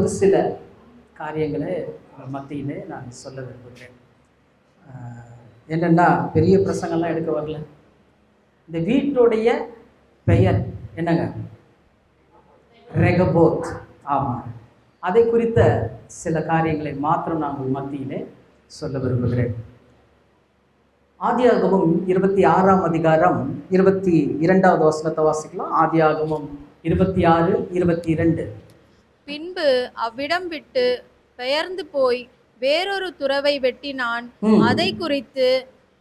ஒரு சில காரியங்களை மத்தியிலே நான் சொல்ல விரும்புகிறேன். என்னென்னா, பெரிய பிரசங்கம்லாம் எடுக்க வரல. இந்த வீட்டுடைய பெயர் என்னங்க? ரெகபோத். ஆமாம், அதை குறித்த சில காரியங்களை மாத்திரம் நாங்கள் மத்தியிலே சொல்ல விரும்புகிறேன். ஆதியாகமம் 26ஆம் அதிகாரம் 22வது வசனத்தை வாசிக்கலாம். ஆதியாகமம் 26:22. பின்பு அவ்விடம் விட்டு பெயர்ந்து போய் வேறொரு துறவை வெட்டினான். அதை குறித்து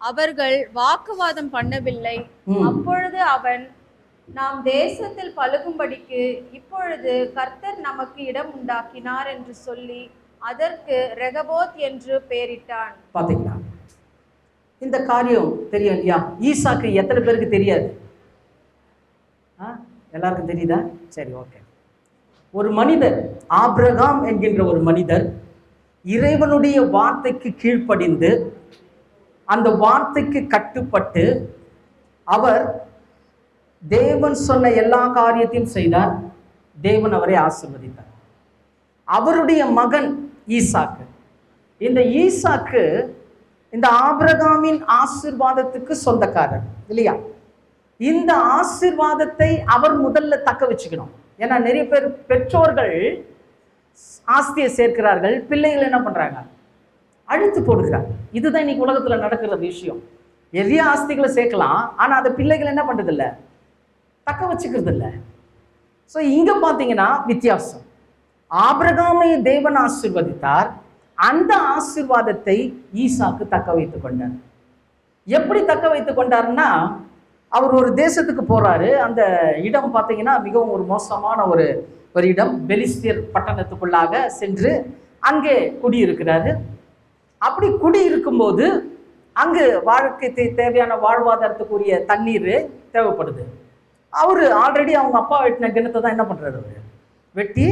அவர்கள் வாக்குவாதம் பண்ணவில்லை. அப்பொழுது அவன், நாம் தேசத்தில் பழுகும்படிக்கு இப்பொழுது கர்த்தர் நமக்கு இடம் உண்டாக்கினார் என்று சொல்லி அதற்கு ரெகபோத் என்று பெயரிட்டான். பாத்தீங்களா? இந்த காரியம் தெரியும் இல்லையா? ஈசாக்கு எத்தனை பேருக்கு தெரியாது? எல்லாருக்கும் தெரியுதா? சரி, ஓகே. ஒரு மனிதர், ஆபிரகாம் என்கின்ற ஒரு மனிதர், இறைவனுடைய வார்த்தைக்கு கீழ்ப்படிந்து அந்த வார்த்தைக்கு கட்டுப்பட்டு அவர் தேவன் சொன்ன எல்லா காரியத்தையும் செய்தார். தேவன் அவரை ஆசீர்வதித்தார். அவருடைய மகன் ஈசாக்கு. இந்த ஈசாக்கு இந்த ஆபிரகாமின் ஆசீர்வாதத்துக்கு சொந்தக்காரர் இல்லையா? இந்த ஆசீர்வாதத்தை அவர் முதல்ல தக்க வச்சுக்கணும். ஏன்னா நிறைய பேர் பெற்றோர்கள் ஆஸ்தியை சேர்க்கிறார்கள், பிள்ளைகள் என்ன பண்றாங்க? அழுத்து போடுகிறார். இதுதான் இன்னைக்கு உலகத்துல நடக்கிற விஷயம். எரிய ஆஸ்திகளை சேர்க்கலாம், ஆனா அந்த பிள்ளைகள் என்ன பண்றது இல்லை? தக்க வச்சுக்கிறது இல்லை. ஸோ இங்க பாத்தீங்கன்னா வித்தியாசம். ஆபிரகாமை தேவன் ஆசீர்வதித்தார். அந்த ஆசீர்வாதத்தை ஈசாக்கு தக்க வைத்துக் கொண்டார். எப்படி தக்க வைத்துக் கொண்டார்னா, அவர் ஒரு தேசத்துக்கு போறாரு. அந்த இடம் பார்த்தீங்கன்னா மிகவும் ஒரு மோசமான ஒரு இடம். பெலிஸ்தியர் பட்டணத்துக்குள்ளாக சென்று அங்கே குடியிருக்கிறாரு. அப்படி குடியிருக்கும்போது அங்கு வாழ்க்கை தேவையான வாழ்வாதாரத்துக்குரிய தண்ணீர் தேவைப்படுது. அவரு ஆல்ரெடி அவங்க அப்பா வெட்டின கிணத்தை தான் என்ன பண்றாரு? அவரு வெட்டி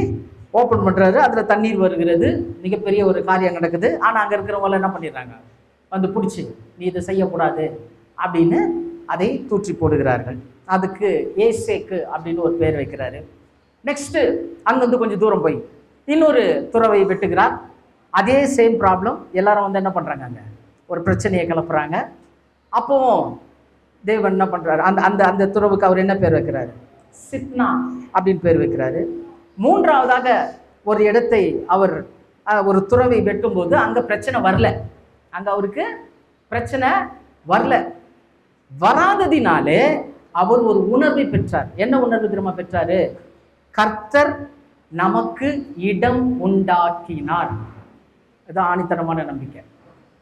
ஓப்பன் பண்றாரு. அதுல தண்ணீர் வருகிறது. மிகப்பெரிய ஒரு காரியம் நடக்குது. ஆனா அங்க இருக்கிறவங்க என்ன பண்ணிடுறாங்க? வந்து பிடிச்சி, நீ இதை செய்யக்கூடாது அப்படின்னு அதை தூற்றி போடுகிறார்கள். அதுக்கு ஏசேக்கு அப்படின்னு ஒரு பேர் வைக்கிறாரு. நெக்ஸ்ட் அங்கிருந்து கொஞ்சம் தூரம் போய் இன்னொரு துறவை வெட்டுகிறார். அதே சேம் ப்ராப்ளம். எல்லாரும் வந்து என்ன பண்றாங்க? அங்க ஒரு பிரச்சனையை கிளப்புறாங்க. அப்பவும் தேவன் என்ன பண்றாரு? அந்த அந்த அந்த துறவுக்கு அவர் என்ன பேர் வைக்கிறாரு? சித்னா அப்படின்னு பேர் வைக்கிறாரு. மூன்றாவதாக ஒரு இடத்தை அவர் ஒரு துறவை வெட்டும்போது அங்க பிரச்சனை வரல. அங்க அவருக்கு பிரச்சனை வரல. வராததினாலே அவர் ஒரு உணர்வை பெற்றார். என்ன உணர்வு திரும்ப பெற்றாரு? கர்த்தர் நமக்கு இடம் உண்டாக்கினார். இது ஆணித்தரமான நம்பிக்கை.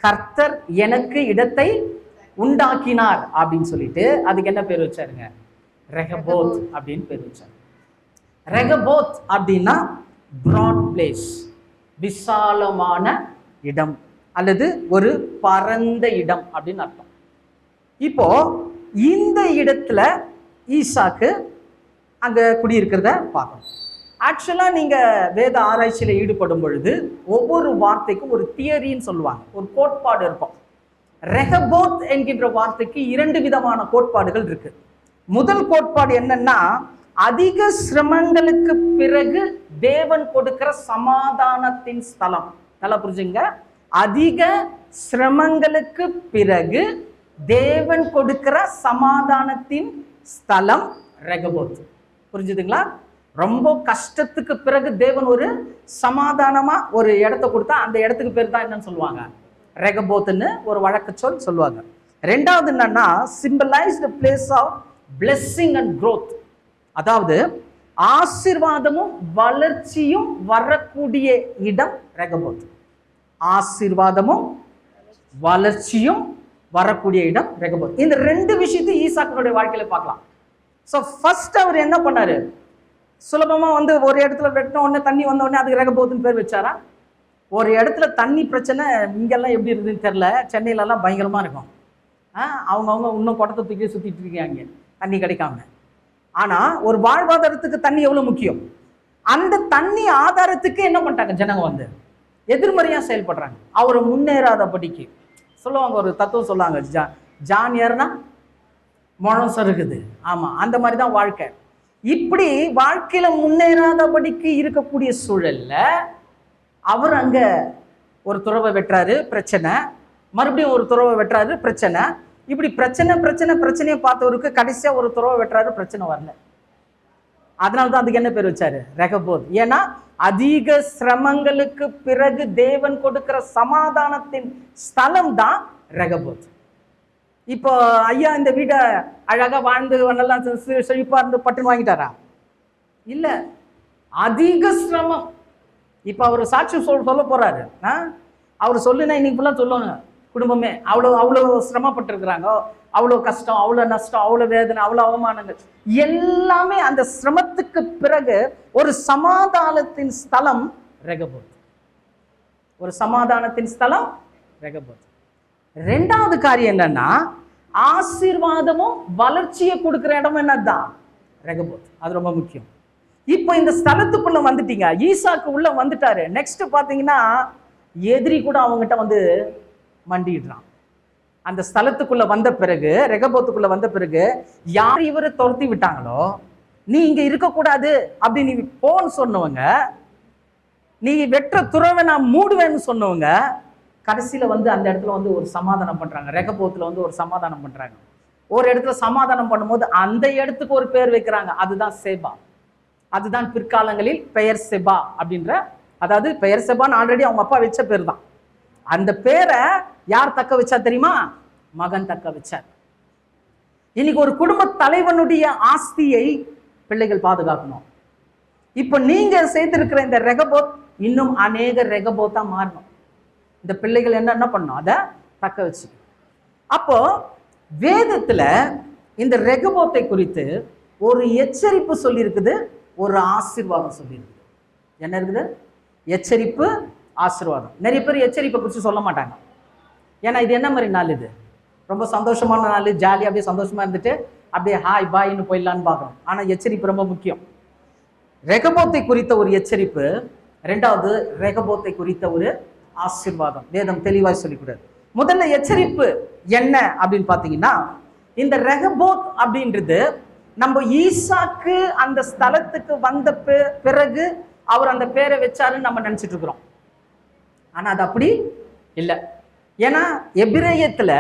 கர்த்தர் எனக்கு இடத்தை உண்டாக்கினார் அப்படின்னு சொல்லிட்டு அதுக்கு என்ன பேர் வச்சாருங்க? ரெகபோத் அப்படின்னு பேர் வச்சார். ரெகபோத் அப்படின்னா பிராட் பிளேஸ், விசாலமான இடம் அல்லது ஒரு பரந்த இடம் அப்படின்னு அர்த்தம். இப்போ இந்த இடத்துல ஈசாக்கு அங்க குடியிருக்கிறத பார்க்கணும். ஆக்சுவலா நீங்க வேத ஆராய்ச்சியில ஈடுபடும் பொழுது ஒவ்வொரு வார்த்தைக்கும் ஒரு தியரின்னு சொல்லுவாங்க, ஒரு கோட்பாடு இருக்கும். ரெகபோத் என்கின்ற வார்த்தைக்கு 2 விதமான கோட்பாடுகள் இருக்கு. முதல் கோட்பாடு என்னன்னா, அதிக சிரமங்களுக்கு பிறகு தேவன் கொடுக்கிற சமாதானத்தின் ஸ்தலம். நல்லா புரிஞ்சுங்க. அதிக சிரமங்களுக்கு பிறகு தேவன் கொடுக்கிற சமாதானத்தின் ஸ்தலம் ரெகபோத். புரிஞ்சுதுங்களா? ரொம்ப கஷ்டத்துக்கு பிறகு தேவன் ஒரு சமாதானமா ஒரு இடத்த கொடுத்தா அந்த இடத்துக்கு பேர் தான் என்னன்னு சொல்லுவாங்க? ரெகபோத்னு ஒரு வழக்கு சொல் சொல்லுவாங்க. ரெண்டாவது என்னன்னா, symbolised place of blessing and growth. அதாவது ஆசீர்வாதமும் வளர்ச்சியும் வரக்கூடிய இடம் ரெகபோத். ஆசீர்வாதமும் வளர்ச்சியும் வரக்கூடிய இடம் ரெகபோத். இந்த 2 விஷயத்தை ஈசாக்கினுடைய வாழ்க்கையில பார்க்கலாம். ஸோ ஃபர்ஸ்ட் அவர் என்ன பண்ணாரு? சுலபமா வந்து ஒரு இடத்துல வெட்டின உடனே தண்ணி வந்த உடனே அதுக்கு ரெகபோத்னு பேர் வச்சாரா? ஒரு இடத்துல தண்ணி பிரச்சனை இங்கெல்லாம் எப்படி இருக்குதுன்னு தெரியல. சென்னையிலலாம் பயங்கரமா இருக்கும். அவங்கவுங்க இன்னும் குடத்தை தூக்கி சுத்திட்டு இருக்காங்க தண்ணி கிடைக்காம. ஆனா ஒரு வாழ்வாதாரத்துக்கு தண்ணி எவ்வளவு முக்கியம். அந்த தண்ணி ஆதாரத்துக்கு என்ன பண்ணிட்டாங்க ஜனங்க? வந்து எதிர்மறையா செயல்படுறாங்க. அவரை முன்னேறாதபடிக்கு சொல்லுவாங்க. ஒரு தத்துவம் சொல்லுவாங்க, ஜான் ஏறுனா முழம் சறுக்குது. ஆமா, அந்த மாதிரி தான் வாழ்க்கை. இப்படி வாழ்க்கையில முன்னேறாதபடிக்கு இருக்கக்கூடிய சூழல்ல அவர் அங்க ஒரு துறவை வெட்டுறாரு, பிரச்சனை. மறுபடியும் ஒரு துறவை வெட்டுறாரு, பிரச்சனை. இப்படி பிரச்சனையை பார்த்தவருக்கு கடைசியா ஒரு துறவை வெட்டுறாரு, பிரச்சனை வரல. அதனால்தான் அதுக்கு என்ன பேர் வச்சாரு? ரெகபோத். ஏன்னா அதிக சிரமங்களுக்கு பிறகு தேவன் கொடுக்கிற சமாதானத்தின் ஸ்தலம் தான் ரெகபோத். இப்போ ஐயா இந்த வீட்டை அழகா வாழ்ந்து நல்லா செழிப்பா இருந்து பட்டுன்னு வாங்கிட்டாரா? இல்ல, அதிக சிரமம். இப்ப அவர் சாட்சி சொல்ல போறாரு. அவர் சொல்லுனா இன்னைக்கு ஃபுல்லா சொல்லுவாங்க குடும்பமே. அவ்வளோ சிரமப்பட்டு இருக்கிறாங்க, அவ்வளோ கஷ்டம், அவ்வளோ நஷ்டம், அவ்வளோ வேதனை, அவ்வளோ அவமானங்கள். எல்லாமே அந்த சிரமத்துக்கு பிறகு ஒரு சமாதானத்தின் ஸ்தலம் ரெகபோத். ஒரு சமாதானத்தின் ஸ்தலம் ரெகபோத். ரெண்டாவது காரியம் என்னன்னா, ஆசீர்வாதமும் வளர்ச்சியை கொடுக்கிற இடம் என்னதான்? ரெகபோத். அது ரொம்ப முக்கியம். இப்போ இந்த ஸ்தலத்துக்குள்ள வந்துட்டீங்க, ஈசாக்கு உள்ள வந்துட்டாரு. நெக்ஸ்ட் பாத்தீங்கன்னா எதிரி கூட அவங்ககிட்ட வந்து மண்டிடுறான். அந்த ஸ்தலத்துக்குள்ள வந்த பிறகு, ரெகபோத்துக்குள்ள வந்த பிறகு யார் இவரை துரத்தி விட்டாங்களோ, நீ இங்க இருக்கக்கூடாது அப்படி நீ போன்னு சொன்னவங்க, நீ வெற்ற துறவை நான் மூடுவேன்னு சொன்னவங்க, கடைசியில வந்து அந்த இடத்துல வந்து ஒரு சமாதானம் பண்றாங்க. ரெகபோத்துல வந்து ஒரு சமாதானம் பண்றாங்க. ஒரு இடத்துல சமாதானம் பண்ணும்போது அந்த இடத்துக்கு ஒரு பேர் வைக்கிறாங்க, அதுதான் சேபா. அதுதான் பிற்காலங்களில் பெயர் செபா அப்படின்ற, அதாவது பெயர் செபான்னு ஆல்ரெடி அவங்க அப்பா வச்ச பேர் தான். அந்த பேரை யார் தக்க வச்சா தெரியுமா? மகன் தக்க வச்சார். இன்னைக்கு ஒரு குடும்ப தலைவனுடைய ஆஸ்தியை பிள்ளைகள் பாதுகாக்கணும். இப்ப நீங்க செய்திருக்கிற இந்த ரெகபோத் இன்னும் அநேக ரெகபோத்தா மாறணும். இந்த பிள்ளைகள் என்ன பண்ணணும்? அதை தக்க வச்சு. அப்போ வேதத்துல இந்த ரெகபோத்தை குறித்து ஒரு எச்சரிப்பு சொல்லி இருக்குது, ஒரு ஆசீர்வாதம் சொல்லி இருக்குது. என்ன இருக்குது? எச்சரிப்பு, ஆசீர்வாதம். நிறைய பேர் எச்சரிப்பை குறித்து சொல்ல மாட்டாங்க. ஏன்னா இது என்ன மாதிரி நாள்? இது ரொம்ப சந்தோஷமான நாள், ஜாலியாக அப்படியே சந்தோஷமா இருந்துட்டு அப்படியே ஹாய் பாய்ன்னு போயிடலான்னு பார்க்கணும். ஆனா எச்சரிப்பு ரொம்ப முக்கியம். ரெகபோத்தை குறித்த ஒரு எச்சரிப்பு, ரெண்டாவது ரெகபோத்தை குறித்த ஒரு ஆசீர்வாதம் வேதம் தெளிவாய் சொல்லிக்கூடாது. முதல்ல எச்சரிப்பு என்ன அப்படின்னு பார்த்தீங்கன்னா, இந்த ரெகபோத் அப்படின்றது நம்ம ஈசாக்கு அந்த ஸ்தலத்துக்கு வந்த பிறகு அவர் அந்த பேரை வச்சாருன்னு நம்ம நினைச்சிட்டு இருக்கிறோம். ஆனா அது அப்படி இல்லை. ஏன்னா எபிரேயத்துல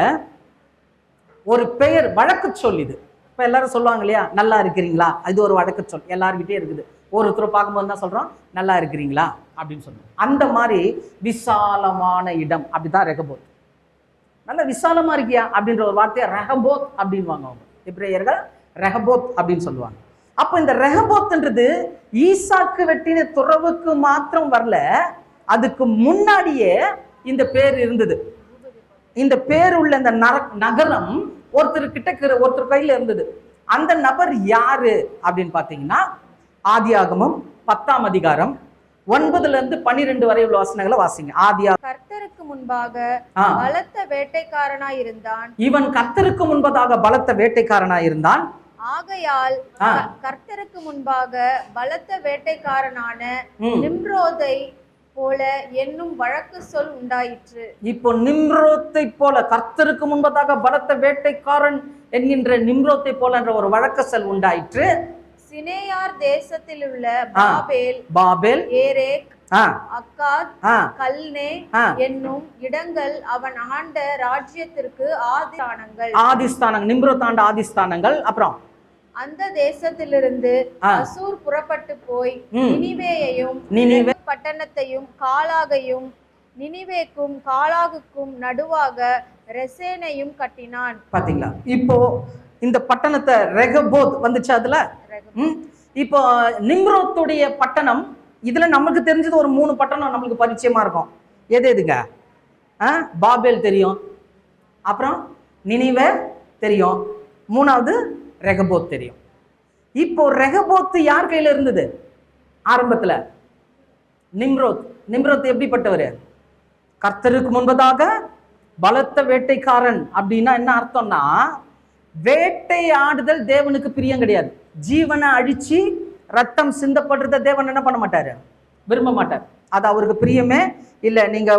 ஒரு பெயர் வழக்கு சொல். இது இப்ப எல்லாரும் சொல்லுவாங்க இல்லையா, நல்லா இருக்கிறீங்களா? இது ஒரு வழக்கு சொல், எல்லார்கிட்டே இருக்குது. ஒருத்தர் பார்க்கும்போது தான் சொல்றோம் நல்லா இருக்கிறீங்களா அப்படின்னு சொல்றோம். அந்த மாதிரி விசாலமான இடம், அப்படிதான் ரெகபோத். நல்ல விசாலமா இருக்கியா அப்படின்ற ஒரு வார்த்தையை ரெகபோத் அப்படின்வாங்க அவங்க எபிரேயர்கள். ரெகபோத் அப்படின்னு சொல்லுவாங்க. அப்போ இந்த ரெகபோத்ன்றது ஈசாக்கு வெட்டின துறவுக்கு மாத்திரம் வரல, அதுக்கு முன்னாடியே இந்த பேர் இருந்தது. இந்த பேர் உள்ள இந்த நகரம் ஒருத்தர் கையில இருந்தது. அந்த நபர் யாரு அப்படின்னு பாத்தீங்கன்னா, ஆதியாகமம் 10ஆம் அதிகாரம் 9-12 வரை உள்ள வசனங்களை வாசிங்க. கர்த்தருக்கு முன்பாக பலத்த வேட்டைக்காரனாய் இருந்தான். இவன் கர்த்தருக்கு முன்பதாக பலத்த வேட்டைக்காரனாய் இருந்தான். ஆகையால் கர்த்தருக்கு முன்பாக பலத்த வேட்டைக்காரனான நிம்ரோதை போல என்னும் வழக்கு சொல் உண்டாயிற்று. இப்போ நிம்ரோத்தை போல, கர்த்தருக்கு முன்பதாக பலத்த வேட்டைக்காரன் என்கின்ற நிம்ரோத்தை போல என்ற ஒரு வழக்கு சொல் உண்டாயிற்று. சினேயார் தேசத்தில் உள்ள பாபேல், ஏரேக், அக்காத், கல்னே என்னும் இடங்கள் அவன் ஆண்ட ராஜ்யத்திற்கு ஆதிஸ்தானங்கள். நிம்ரோத் ஆண்ட ஆதிஸ்தானங்கள். அப்புறம் அந்த தேசத்திலிருந்து அசூர் புறப்பட்டு போய் நினிவேயையும் பட்டணத்தையும் காலாகையும் நினிவேக்கும் காலாகுக்கும் நடுவாக ரெசேனையும் கட்டினான். பாத்தீங்களா? இப்போ இந்த பட்டணத்தை ரெகபோத் வந்துச்சு. அதுல இப்போ நிம்ரோத்துடைய பட்டணம், இதுல நமக்கு தெரிஞ்சது ஒரு 3 பட்டணம் நம்மளுக்கு பரிச்சயமா இருக்கும். எதுங்க? பாபேல் தெரியும், அப்புறம் நினிவே தெரியும், 3வது ரெகபோத் தெரியும். இப்போ ரெகபோத் யார் கையில இருந்தது? ஆரம்பத்துல நிம்ரோத் எப்படிப்பட்டவர்? கர்த்தருக்கு முன்பதாக பலத்த வேட்டைக்காரன். அப்படின்னா என்ன அர்த்தம்னா, வேட்டையாடுதல் தேவனுக்கு பிரியம் கிடையாது. ஜீவனை அழிச்சு ரத்தம் சிந்தப்படுறத தேவன் என்ன பண்ண மாட்டாரு? விரும்ப மாட்டார். அது அவருக்கு பிரியமே இல்லை. நீங்க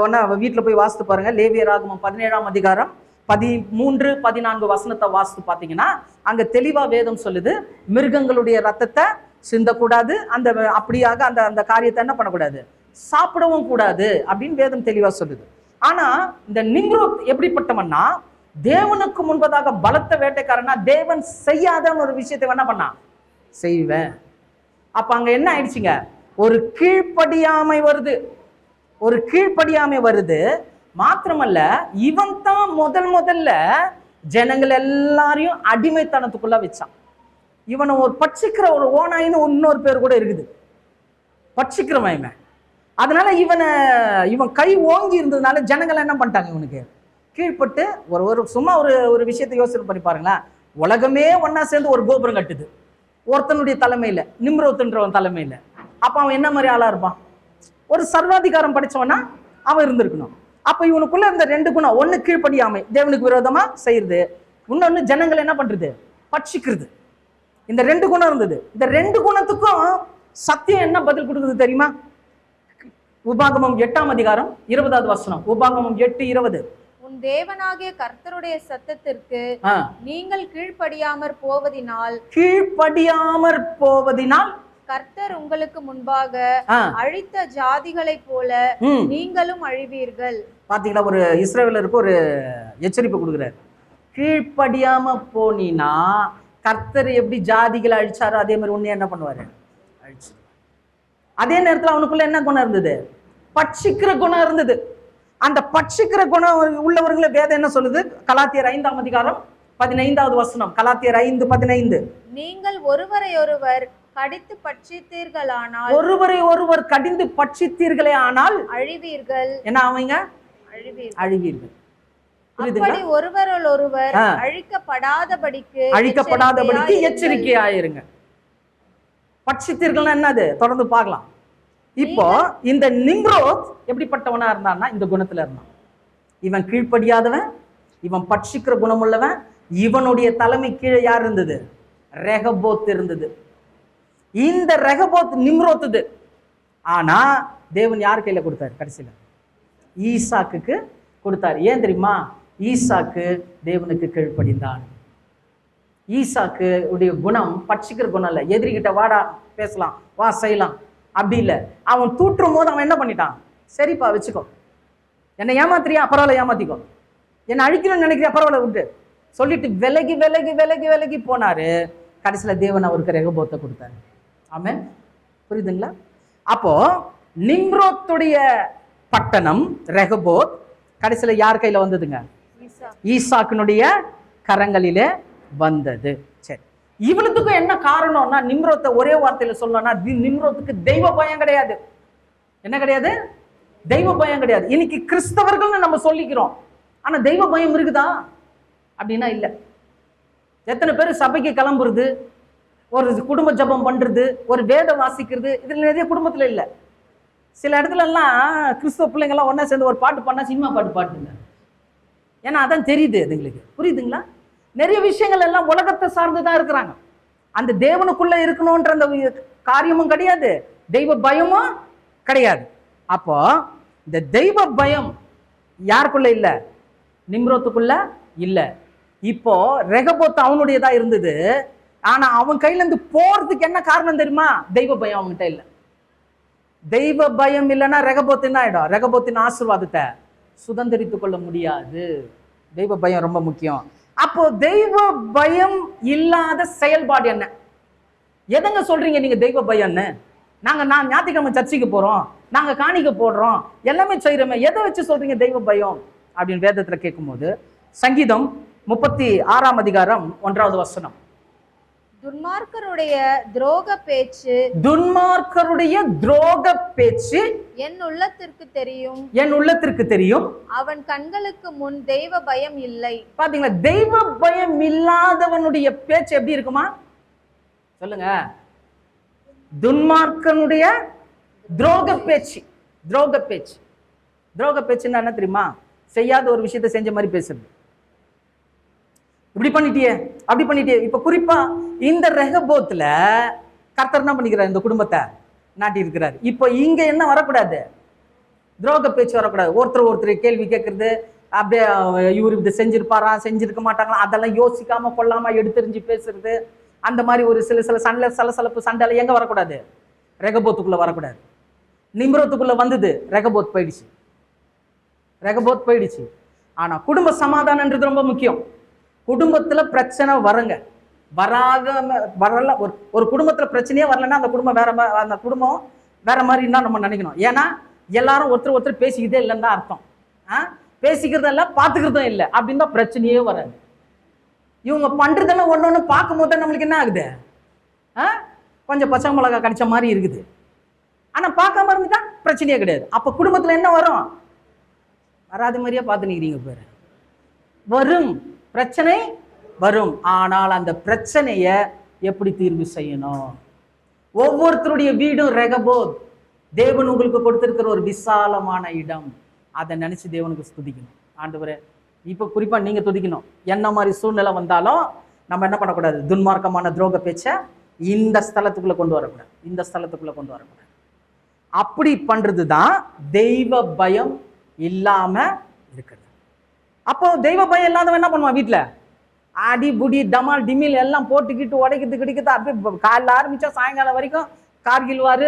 வீட்டுல போய் வாசித்து பாருங்க. லேவியராகமம் 17ஆம் அதிகாரம் 13, 14 வசனத்தை வாசித்து பார்த்தீங்கன்னா அங்க தெளிவா வேதம் சொல்லுது, மிருகங்களுடைய ரத்தத்தை சிந்தக்கூடாது, அந்த அப்படியாக அந்த அந்த காரியத்தை என்ன பண்ணக்கூடாது, சாப்பிடவும் கூடாது அப்படின்னு வேதம் தெளிவா சொல்லுது. ஆனா இந்த நிம்ரோத் எப்படிப்பட்டவன்னா, தேவனுக்கு முன்பதாக பலத்த வேட்டைக்காரனா, தேவன் செய்யாத ஒரு விஷயத்தை என்ன பண்ணா, செய்வேன். அப்ப அங்க என்ன ஆயிடுச்சுங்க, ஒரு கீழ்ப்படியாமை வருது, ஒரு கீழ்ப்படியாமை வருது. மாத்திரமல்ல, இவன் தான் முதல்ல ஜனங்கள் எல்லாரையும் அடிமைத்தனத்துக்குள்ள வச்சான். இவனை ஒரு பட்சிக்கிற ஒரு ஓனாயின்னு இன்னொரு பேர் கூட இருக்குது, பட்சிக்கிறவன். அதனால இவன் கை ஓங்கி இருந்ததுனால ஜனங்கள் என்ன பண்ணிட்டாங்க, இவனுக்கு கீழ்பட்டு ஒரு சும்மா ஒரு விஷயத்தை யோசனை பண்ணி பாருங்களேன். உலகமே ஒன்னா சேர்ந்து ஒரு கோபுரம் கட்டுது ஒருத்தனுடைய தலைமையில, நிம்ரோத்ன்றவன் தலைமையில. அப்ப அவன் என்ன மாதிரி ஆளா இருப்பான், ஒரு சர்வாதிகாரம் படிச்சவனா அவன் இருந்திருக்கணும். அப்ப இவனுக்குள்ள இந்த 2 குணம், ஒண்ணு கீழ்ப்படியாமை, தேவனுக்கு விரோதமா செய்யறது, இன்னொன்னு ஜனங்கள் என்ன பண்றது, பட்சிக்கிறது. இந்த 2 குணம் இருந்தது. இந்த 2 குணத்துக்கும் சத்தியம் என்ன பதில் கொடுக்குது தெரியுமா? உபாகமம் 8ஆம் அதிகாரம் 20வது வசனம். உபாகமம் 8:20. உன் தேவனாகிய கர்த்தருடைய சத்தத்திற்கு நீங்கள் கீழ்ப்படியாமற் போவதினால் கர்த்தர் உங்களுக்கு முன்பாக அழித்த ஜாதிகளைப் போல நீங்களும் அழிவீர்கள். பாத்தீங்களா, ஒரு இஸ்ரவேலருக்கு ஒரு எச்சரிப்பு கொடுக்குறாரு. கீழ்ப்படியாம போனீனா கர்த்தர் எப்படி ஜாதிகளை அழிச்சாரோ அதே மாதிரி உன்னை என்ன பண்ணுவாரு, அழிச்சு. அதே நேரத்தில் அவனுக்குள்ள என்ன குணம் இருந்தது, பட்சிக்கிற குணம் இருந்தது. அந்த பட்சிக்கிற குணம் உள்ளவர்களை வேதம் என்ன சொல்லுது, கலாத்தியர் 5ஆம் அதிகாரம் 15வது வசனம். கலாத்தியர் 5:15. நீங்கள் ஒருவரையொருவர் கடித்து பட்சித்தீர்களானால், ஒருவரை ஒருவர் கடிந்து பட்சித்தீர்களே ஆனால் அழிவீர்கள். என்ன ஆவீங்க, அழிவீர்கள். அப்படி ஒருவரோடொருவர் அழிக்கப்படாதபடிக்கு எச்சரிக்கையாயிருங்க. பட்சித்தீர்கள் என்னது தொடர்ந்து பார்க்கலாம். இப்போ இந்த நிம்ரோத் எப்படிப்பட்டவனா இருந்தான்னா, இந்த குணத்துல இருந்தான். இவன் கீழ்ப்படியாதவன், இவன் பட்சிக்கிற குணமுள்ளவன். இவனுடைய தலைமை கீழே யார் இருந்தது, ரெகபோத் இருந்தது. இந்த ரெகபோத் நிம்ரோத்துது. ஆனா தேவன் யார் கையில கொடுத்தாரு, கடைசியில ஈசாக்குக்கு கொடுத்தாரு. ஏன் தெரியுமா, ஈசாக்கு தேவனுக்கு கீழ்ப்படிந்தான். ஈசாக்கு உடைய குணம் பட்சிக்கிற குணம் இல்லை. எதிரிகிட்ட வாடா பேசலாம், வா செய்யலாம், அப்படி இல்லை. அவன் தூற்றும் போது அவன் என்ன பண்ணிட்டான், சரிப்பா வச்சுக்கோ, என்னை ஏமாத்திரியா பரவாயில்ல, ஏமாத்திக்கோ, என்னை அழிக்கணும்னு நினைக்கிறியா பரவாயில்ல விட்டு சொல்லிட்டு விலகி விலகி விலகி விலகி போனாரு. கடைசியில தேவன் அவருக்கு ரெகபோத்தை கொடுத்தாரு. ஆமென், புரியுதுங்களா? அப்போ நிம்ரோத்துடைய பட்டணம் ரெகபோத் கடைசியில யார் கையில வந்ததுங்க, ஈசாக்கினுடைய கரங்களிலே வந்தது. சரி, இவனுக்கும் என்ன காரணம்னா, நிம்ரோத்தை ஒரே வார்த்தையில சொல்லணும்னா, நிம்ரோத்துக்கு தெய்வ பயம் கிடையாது. என்ன கிடையாது, தெய்வ பயம் கிடையாது. இன்னைக்கு கிறிஸ்தவர்கள்னு நம்ம சொல்லிக்கிறோம், ஆனா தெய்வ பயம் இருக்குதா அப்படின்னா இல்ல. எத்தனை பேர் சபைக்கு கிளம்புறது, ஒரு குடும்ப ஜபம் பண்றது, ஒரு வேதம் வாசிக்கிறது, இதுல நிறைய குடும்பத்துல இல்ல. சில இடத்துல எல்லாம் கிறிஸ்தவ பிள்ளைங்கெல்லாம் ஒன்னா சேர்ந்து ஒரு பாட்டு பாடினா சினிமா பாட்டு பாடுங்க. ஏன்னா அதான் தெரியுது அதுங்களுக்கு, புரியுதுங்களா? நிறைய விஷயங்கள் எல்லாம் உலகத்தை சார்ந்துதான் இருக்கிறாங்க. அந்த தேவனுக்குள்ள இருக்கணும்ன்ற அந்த காரியமும் கிடையாது, தெய்வ பயமும் கிடையாது. அப்போ இந்த தெய்வ பயம் யாருக்குள்ள இல்ல, நிம்ரோத்துக்குள்ள இல்ல. இப்போ ரெகபோத் அவனுடையதா இருந்தது. ஆனா அவன் கையில இருந்து போறதுக்கு என்ன காரணம் தெரியுமா, தெய்வ பயம் அவன்கிட்ட இல்ல. தெய்வ பயம் இல்லைன்னா ரெகபோத் என்ன ஆயிடும், ரெகபோத்தின் ஆசீர்வாதத்தை சுதந்திரித்துக் கொள்ள முடியாது. தெய்வ பயம் ரொம்ப முக்கியம். அப்போ தெய்வ பயம் இல்லாத செயல்பாடு என்ன, எதங்க சொல்றீங்க நீங்க தெய்வ பயம்னு? நான் ஞாயிற்றுக்கிழமை சர்ச்சைக்கு போறோம், நாங்க காணிக்க போடுறோம், எல்லாமே செய்யறோமே, எதை வச்சு சொல்றீங்க தெய்வ பயம் அப்படின்னு வேதத்துல கேட்கும்போது, சங்கீதம் 36ஆம் அதிகாரம் 1வது வசனம். துன்மார்க்கருடைய துரோக பேச்சு, துன்மார்க்கருடைய துரோக பேச்சு என் உள்ளத்திற்கு தெரியும், என் உள்ளத்திற்கு தெரியும், அவன் கண்களுக்கு முன் தெய்வ பயம் இல்லை. பாத்தீங்களா, தெய்வ பயம் இல்லாதவனுடைய பேச்சு எப்படி இருக்குமா சொல்லுங்க. துன்மார்க்கனுடைய துரோக பேச்சு, துரோக பேச்சு, துரோக பேச்சுன்னா என்ன தெரியுமா, செய்யாத ஒரு விஷயத்தை செஞ்ச மாதிரி பேசுறது. இப்படி பண்ணிட்டியே, அப்படி பண்ணிட்டியே. இப்ப குறிப்பா இந்த ரெகபோத்துல கர்த்தர் என்ன பண்ணிக்கிறார், இந்த குடும்பத்தை நாட்டி இருக்கிறார். இப்போ இங்க என்ன வரக்கூடாது, துரோக பேச்சு வரக்கூடாது. ஒருத்தர் கேள்வி கேட்கறது, அப்படியே இவர் இது செஞ்சிருப்பாரா செஞ்சிருக்க மாட்டாங்களா அதெல்லாம் யோசிக்காம கொள்ளாம எடுத்தெறிஞ்சு பேசுறது, அந்த மாதிரி ஒரு சில சலசலப்பு சண்டை எங்க வரக்கூடாது? ரெகபோத்துக்குள்ள வரக்கூடாது. நிம்ரோத்துக்குள்ள வந்தது, ரெகபோத் போயிடுச்சு. ரெகபோத் போயிடுச்சு. ஆனா குடும்ப சமாதானம்ன்றது ரொம்ப முக்கியம். குடும்பத்துல பிரச்சனை வருங்க, வரல. ஒரு குடும்பத்துல பிரச்சனையே வரலன்னா அந்த குடும்பம் வேற மாதிரின்னா நம்ம நினைக்கணும். ஏன்னா எல்லாரும் ஒருத்தர் பேசிக்கிட்டே இல்லைன்னு தான் அர்த்தம். பேசிக்கிறதும் இல்லை, பார்த்துக்கிறதும் இல்லை அப்படின்னா பிரச்சனையே வராது. இவங்க பண்றதெல்லாம் ஒன்று பார்க்கும் போது நம்மளுக்கு என்ன ஆகுது? கொஞ்சம் பச்சை மிளகா கடிச்ச மாதிரி இருக்குது. ஆனா பார்க்காம இருந்துட்டா பிரச்சனையே கிடையாது. அப்ப குடும்பத்துல என்ன வரும்? வராத மாதிரியே பார்த்து நிற்கிறீங்க பேரு. வரும் பிரச்சனை வரும். ஆனால் அந்த பிரச்சனைய எப்படி தீர்வு செய்யணும்? ஒவ்வொருத்தருடைய வீடும் ரெகபோத். தேவன் உங்களுக்கு கொடுத்திருக்கிற ஒரு விசாலமான இடம். அதை நினைச்சு தேவனுக்கு துதிக்கணும். ஆண்டவரே, இப்ப குறிப்பா நீங்க துதிக்கணும். என்ன மாதிரி சூழ்நிலை வந்தாலும் நம்ம என்ன பண்ணக்கூடாது? துன்மார்க்கமான துரோக பேச்ச இந்த ஸ்தலத்துக்குள்ள கொண்டு வரக்கூடாது, இந்த ஸ்தலத்துக்குள்ள கொண்டு வரக்கூடாது. அப்படி பண்றதுதான் தெய்வ பயம் இல்லாம இருக்கிறது. அப்போ தெய்வ பயம் இல்லாதவன் என்ன பண்ணுவான்? வீட்டுல அடி புடி டமால் டிமில் எல்லாம் போட்டுக்கிட்டு உடைக்கிறது கிடைக்கிறது. அப்படியே காலைல ஆரம்பிச்சா சாயங்காலம் வரைக்கும் கார்கில் வாரு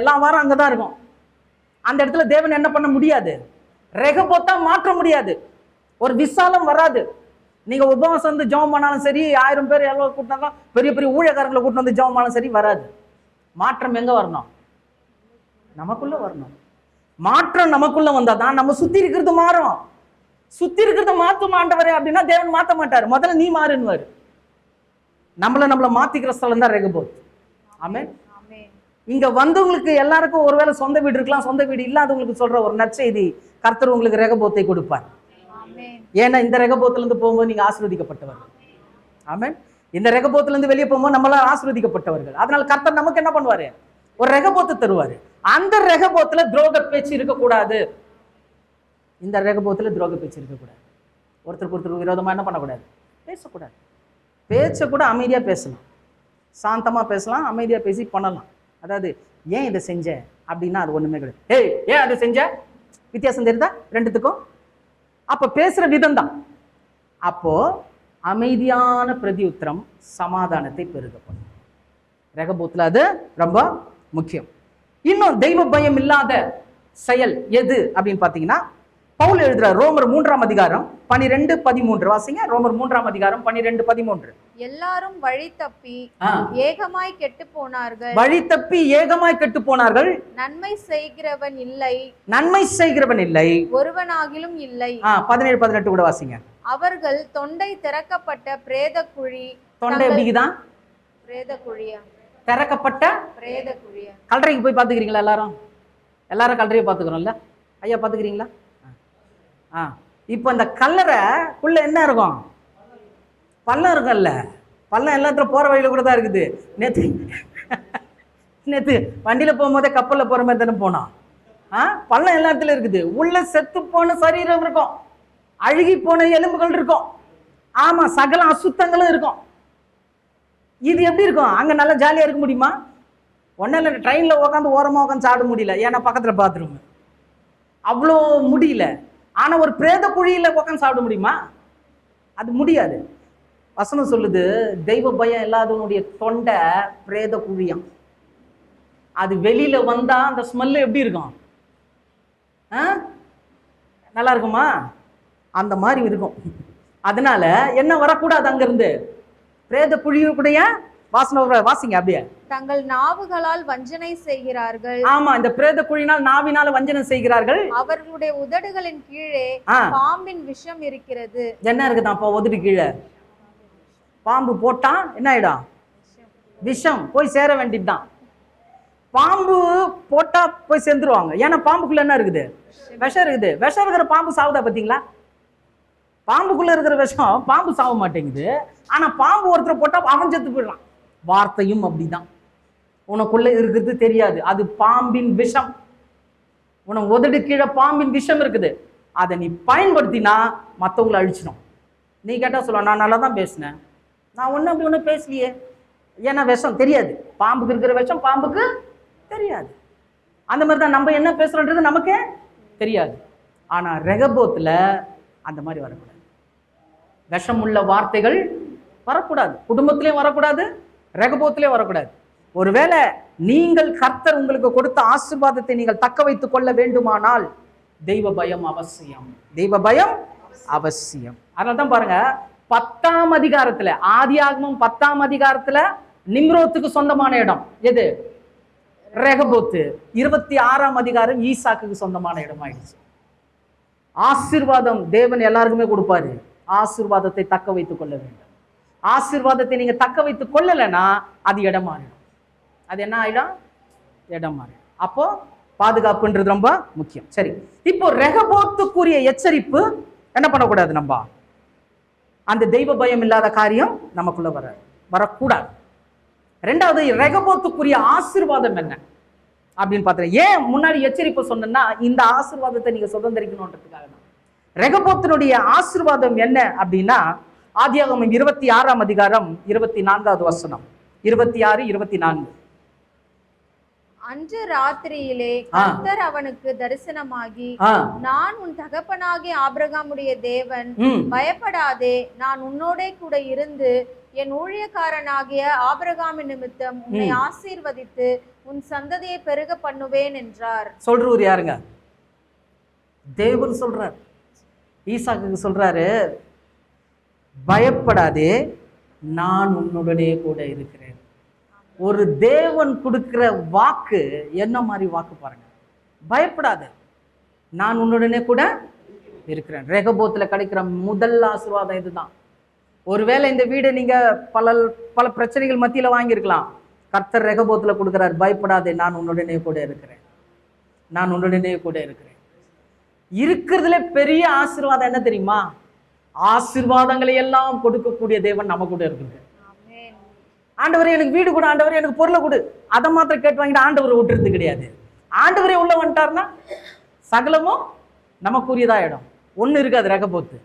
எல்லா வாரம் அங்கதான் இருக்கும். அந்த இடத்துல தேவன் என்ன பண்ண முடியாது? ரெகபோத்தா மாற்ற முடியாது. ஒரு விசாலம் வராது. நீங்க உபவாசம் வந்து ஜெபம் பண்ணாலும் சரி, 1000 பேர் எவ்வளவு கூட்டினாலும், பெரிய பெரிய ஊழியக்காரங்களை கூட்டிட்டு வந்து ஜெபம் பண்ணாலும் சரி வராது. மாற்றம் எங்க வரணும்? நமக்குள்ள வரணும். மாற்றம் நமக்குள்ள வந்தாதான் நம்ம சுத்தி இருக்கிறது மாறும். சுத்தி இருக்கிறத மாத்தும் ஆண்டவரே அப்படின்னா தேவன் மாத்த மாட்டாரு. முதல்ல நீ மாறுன்னுவாரு. நம்மள மாத்திக்கிற ஸ்தலம் தான் ரெகபோத். ஆமென். இங்க வந்தவங்களுக்கு எல்லாருக்கும் ஒருவேளை சொந்த வீடு இருக்கலாம், சொந்த வீடு இல்லாதவங்களுக்கு சொல்ற ஒரு நற்செய்தி, கர்த்தர் உங்களுக்கு ரெகபோத்தை கொடுப்பார். ஏன்னா இந்த ரெகபோத்துல இருந்து போகும்போது நீங்க ஆசீர்வதிக்கப்பட்டவர்கள். ஆமென். இந்த ரெகபோத்துல இருந்து வெளியே போகும்போது நம்மளால ஆசீர்வதிக்கப்பட்டவர்கள். அதனால கர்த்தர் நமக்கு என்ன பண்ணுவாரு? ஒரு ரெகபோத்தை தருவாரு. அந்த ரெகபோத்துல துரோக பேச்சு இருக்கக்கூடாது. இந்த ரெகபோத்துல துரோக பேச்சு இருக்கக்கூடாது. ஒருத்தருக்கு விரோதமா என்ன பண்ணக்கூடாது? பேசக்கூடாது. பேச்ச கூட அமைதியா பேசலாம், சாந்தமா பேசலாம், அமைதியா பேசி பண்ணலாம். அதாவது ஏன் இதை செஞ்ச அப்படின்னா அது ஒண்ணுமே கிடையாது. ஏய் ஏன் அதை செஞ்ச? வித்தியாசம் தெரியுதா ரெண்டுத்துக்கும்? அப்ப பேசுற விதம் தான். அப்போ அமைதியான பிரதி உத்தரம் சமாதானத்தை பெருகப்படும். ரெகபோத்துல அது ரொம்ப முக்கியம். இன்னும் தெய்வ பயம் இல்லாத செயல் எது அப்படின்னு பாத்தீங்கன்னா, பவுல் எழுதுற ரோமர் 3ஆம் அதிகாரம் 12-13 வாசிங்க. ரோமர் 3ஆம் அதிகாரம் 12-13. எல்லாரும் வழி தப்பி ஏகமாய் கெட்டு போனார்கள். வழி தப்பி ஏகமாய் கெட்டு போனார்கள். நன்மை செய்கிறவன் இல்லை, நன்மை செய்கிறவன் இல்லை, ஒருவனாகிலும் இல்லை. 17-18 கூட வாசிங்க. அவர்கள் தொண்டை திறக்கப்பட்ட பிரேத குழி. தொண்டை எப்படிதான்? பிரேத குழியா? திறக்கப்பட்ட பிரேத குழியா? கல்லறைக்கு போய் பாத்துக்கிறீங்களா? எல்லாரும் கல்லறையை பாத்துக்கிறோம்ல. ஐயா பாத்துக்கிறீங்களா? இப்போ இந்த கல்லறைக்குள்ள என்ன இருக்கும்? பள்ளம் இருக்கும்ல. பள்ளம் எல்லாத்துல போற வழியில கூட தான் இருக்குது. நேத்து வண்டியில போகும்போதே கப்பல்ல போற மாதிரி தானே போனோம். பள்ளம் எல்லா இடத்துல இருக்குது. உள்ள செத்து போன சரீரம் இருக்கும், அழுகி போன எலும்புகள் இருக்கும். ஆமா, சகல அசுத்தங்களும் இருக்கும். இது எப்படி இருக்கும்? அங்க நல்லா ஜாலியா இருக்க முடியுமா? ஒன்னும் இல்லை, ட்ரெயின்ல உட்காந்து ஓரமா உட்காந்து சாப்பிட முடியல. ஏன்னா பக்கத்துல பாத்ரூம், அவ்வளோ முடியல. ஆனா ஒரு பிரேத குழியில உட்காந்து சாப்பிட முடியுமா? அது முடியாது. வசனம் சொல்லுது, தெய்வ பயம் இல்லாதவனுடைய தொண்டை பிரேத குழியம். அது வெளியில வந்தா அந்த ஸ்மெல் எப்படி இருக்கும்? நல்லா இருக்குமா? அந்த மாதிரி இருக்கும். அதனால என்ன வரக்கூடாது? அங்க இருந்து பிரேத குழியுடைய வாசனை வாசிங்க அப்படியே. தங்கள் நாவுகளால் வஞ்சனை செய்கிறார்கள். ஆமா, இந்த பிரேத குழியினால் நாவினால வஞ்சனை செய்கிறார்கள். அவர்களுடைய உதடுகளின் கீழே பாம்பின் விஷம் இருக்கிறது. என்ன இருக்குதான் அப்ப உதடு கீழே? பாம்பு போட்டா என்ன ஆயிடும்? விஷம் போய் சேர வேண்டியதுதான். பாம்பு போட்டா போய் சேர்ந்துருவாங்க. ஏன்னா பாம்புக்குள்ள என்ன இருக்குது? விஷம் இருக்குது. விஷம் இருக்கிற பாம்பு சாவுதா? பார்த்தீங்களா? பாம்புக்குள்ள இருக்கிற விஷம் பாம்பு சாவ மாட்டேங்குது. ஆனா பாம்பு ஒருத்தர் போட்டா அவன் செத்து போயிடலாம். வார்த்தையும் அப்படிதான். உனக்குள்ள இருக்கிறது தெரியாது, அது பாம்பின் விஷம். உனக்கு உதடு கீழே பாம்பின் விஷம் இருக்குது. அதை நீ பயன்படுத்தினா மற்றவங்களை அழிச்சிடும். நீ கேட்டா சொல்ல, நான் நல்லா தான் பேசினேன், நான் ஒன்றும் அப்படி ஒன்றும் பேசலையே. ஏன்னா விஷம் தெரியாது. பாம்புக்கு இருக்கிற விஷம் பாம்புக்கு தெரியாது. அந்த மாதிரி தான் நம்ம என்ன பேசுறோன்றது நமக்கே தெரியாது. ஆனா ரெகபோத்துல அந்த மாதிரி வரக்கூடாது. விஷமுள்ள வார்த்தைகள் வரக்கூடாது, குடும்பத்திலையும் வரக்கூடாது, ரெகபோத்திலையும் வரக்கூடாது. ஒருவேளை நீங்கள் கர்த்தர் உங்களுக்கு கொடுத்த ஆசீர்வாதத்தை நீங்கள் தக்க வைத்துக் கொள்ள வேண்டுமானால் தெய்வ பயம் அவசியம். தெய்வ பயம் அவசியம். அதனால்தான் பாருங்க, 10ஆம் அதிகாரத்துல, ஆதியாகமம் 10ஆம் அதிகாரத்துல நிம்ரோத்துக்கு சொந்தமான இடம் எது? ரெகபோத்து. 26ஆம் அதிகாரம் ஈசாக்குக்கு சொந்தமான இடம் ஆயிடுச்சு. ஆசீர்வாதம் தேவன் எல்லாருக்குமே கொடுப்பாரு. ஆசீர்வாதத்தை தக்க வைத்துக் கொள்ள வேண்டும். ஆசீர்வாதத்தை நீங்க தக்க வைத்துக் கொள்ளலைன்னா அது இடம் மாறிடும். அது என்ன ஆயிடும்? இடம் மாறிடும். அப்போ பாதுகாப்புன்றது ரொம்ப முக்கியம். சரி, இப்போ ரெகபோத்துக்குரிய எச்சரிப்பு என்ன பண்ணக்கூடாது? நம்ம அந்த தெய்வ பயம் இல்லாத காரியம் நமக்குள்ள வரக்கூடாது. ரெண்டாவது, ரெகபோத்துக்குரிய ஆசீர்வாதம் என்ன அப்படின்னு பார்த்தேன். ஏன் முன்னாடி எச்சரிப்பு சொன்னா, இந்த ஆசீர்வாதத்தை நீங்க சுதந்திரிக்கணும்ன்றதுக்காக தான். ரெகபோத்தினுடைய ஆசீர்வாதம் என்ன அப்படின்னா, ஆதியாகமம் 26ஆம் அதிகாரம் 24வது வசனம், 26, 24. அன்று ராத்திரியிலே கர்த்தர் அவனுக்கு தரிசனமாகி, நான் உன் தகப்பனாகிய ஆபிரகாமுடைய தேவன், பயப்படாதே, நான் உன்னோட கூட இருந்து என் ஊழியக்காரனாகிய ஆபிரகாமின் நிமித்தம் உன்னை ஆசீர்வதித்து உன் சந்ததியை பெருக பண்ணுவேன் என்றார். சொல்றவர் யாருங்க? தேவன் சொல்றார். ஈசாக்குக்கு சொல்றாரு, பயப்படாதே, நான் உன்னுடனே கூட இருக்கிறேன். ஒரு தேவன் கொடுக்கிற வாக்கு என்ன மாதிரி வாக்கு பாருங்க. பயப்படாத, நான் உன்னுடனே கூட இருக்கிறேன். ரெகபோத்துல கிடைக்கிற முதல் ஆசீர்வாதம் இதுதான். ஒருவேளை இந்த வீடு நீங்க பல பிரச்சனைகள் மத்தியில வாங்கியிருக்கலாம். கர்த்தர் ரெகபோத்துல கொடுக்கிறார், பயப்படாதே, நான் உன்னுடனே கூட இருக்கிறேன், நான் உன்னுடனே கூட இருக்கிறேன். இருக்கிறதுல பெரிய ஆசீர்வாதம் என்ன தெரியுமா? ஆசீர்வாதங்களை எல்லாம் கொடுக்கக்கூடிய தேவன் நம்ம கூட இருக்குது. ஆண்டவரே எனக்கு வீடு கொடு, ஆண்டவரே எனக்கு பொருளை கொடு, அதை மாத்திரம் கேட்டு வாங்கிட்டு ஆண்டவரை விட்டுறது கிடையாது. ஆண்டவரே உள்ள வந்துட்டார்னா சகலமும் நமக்குரியதா இடம். ஒண்ணு இருக்காது ரெகபோத்து.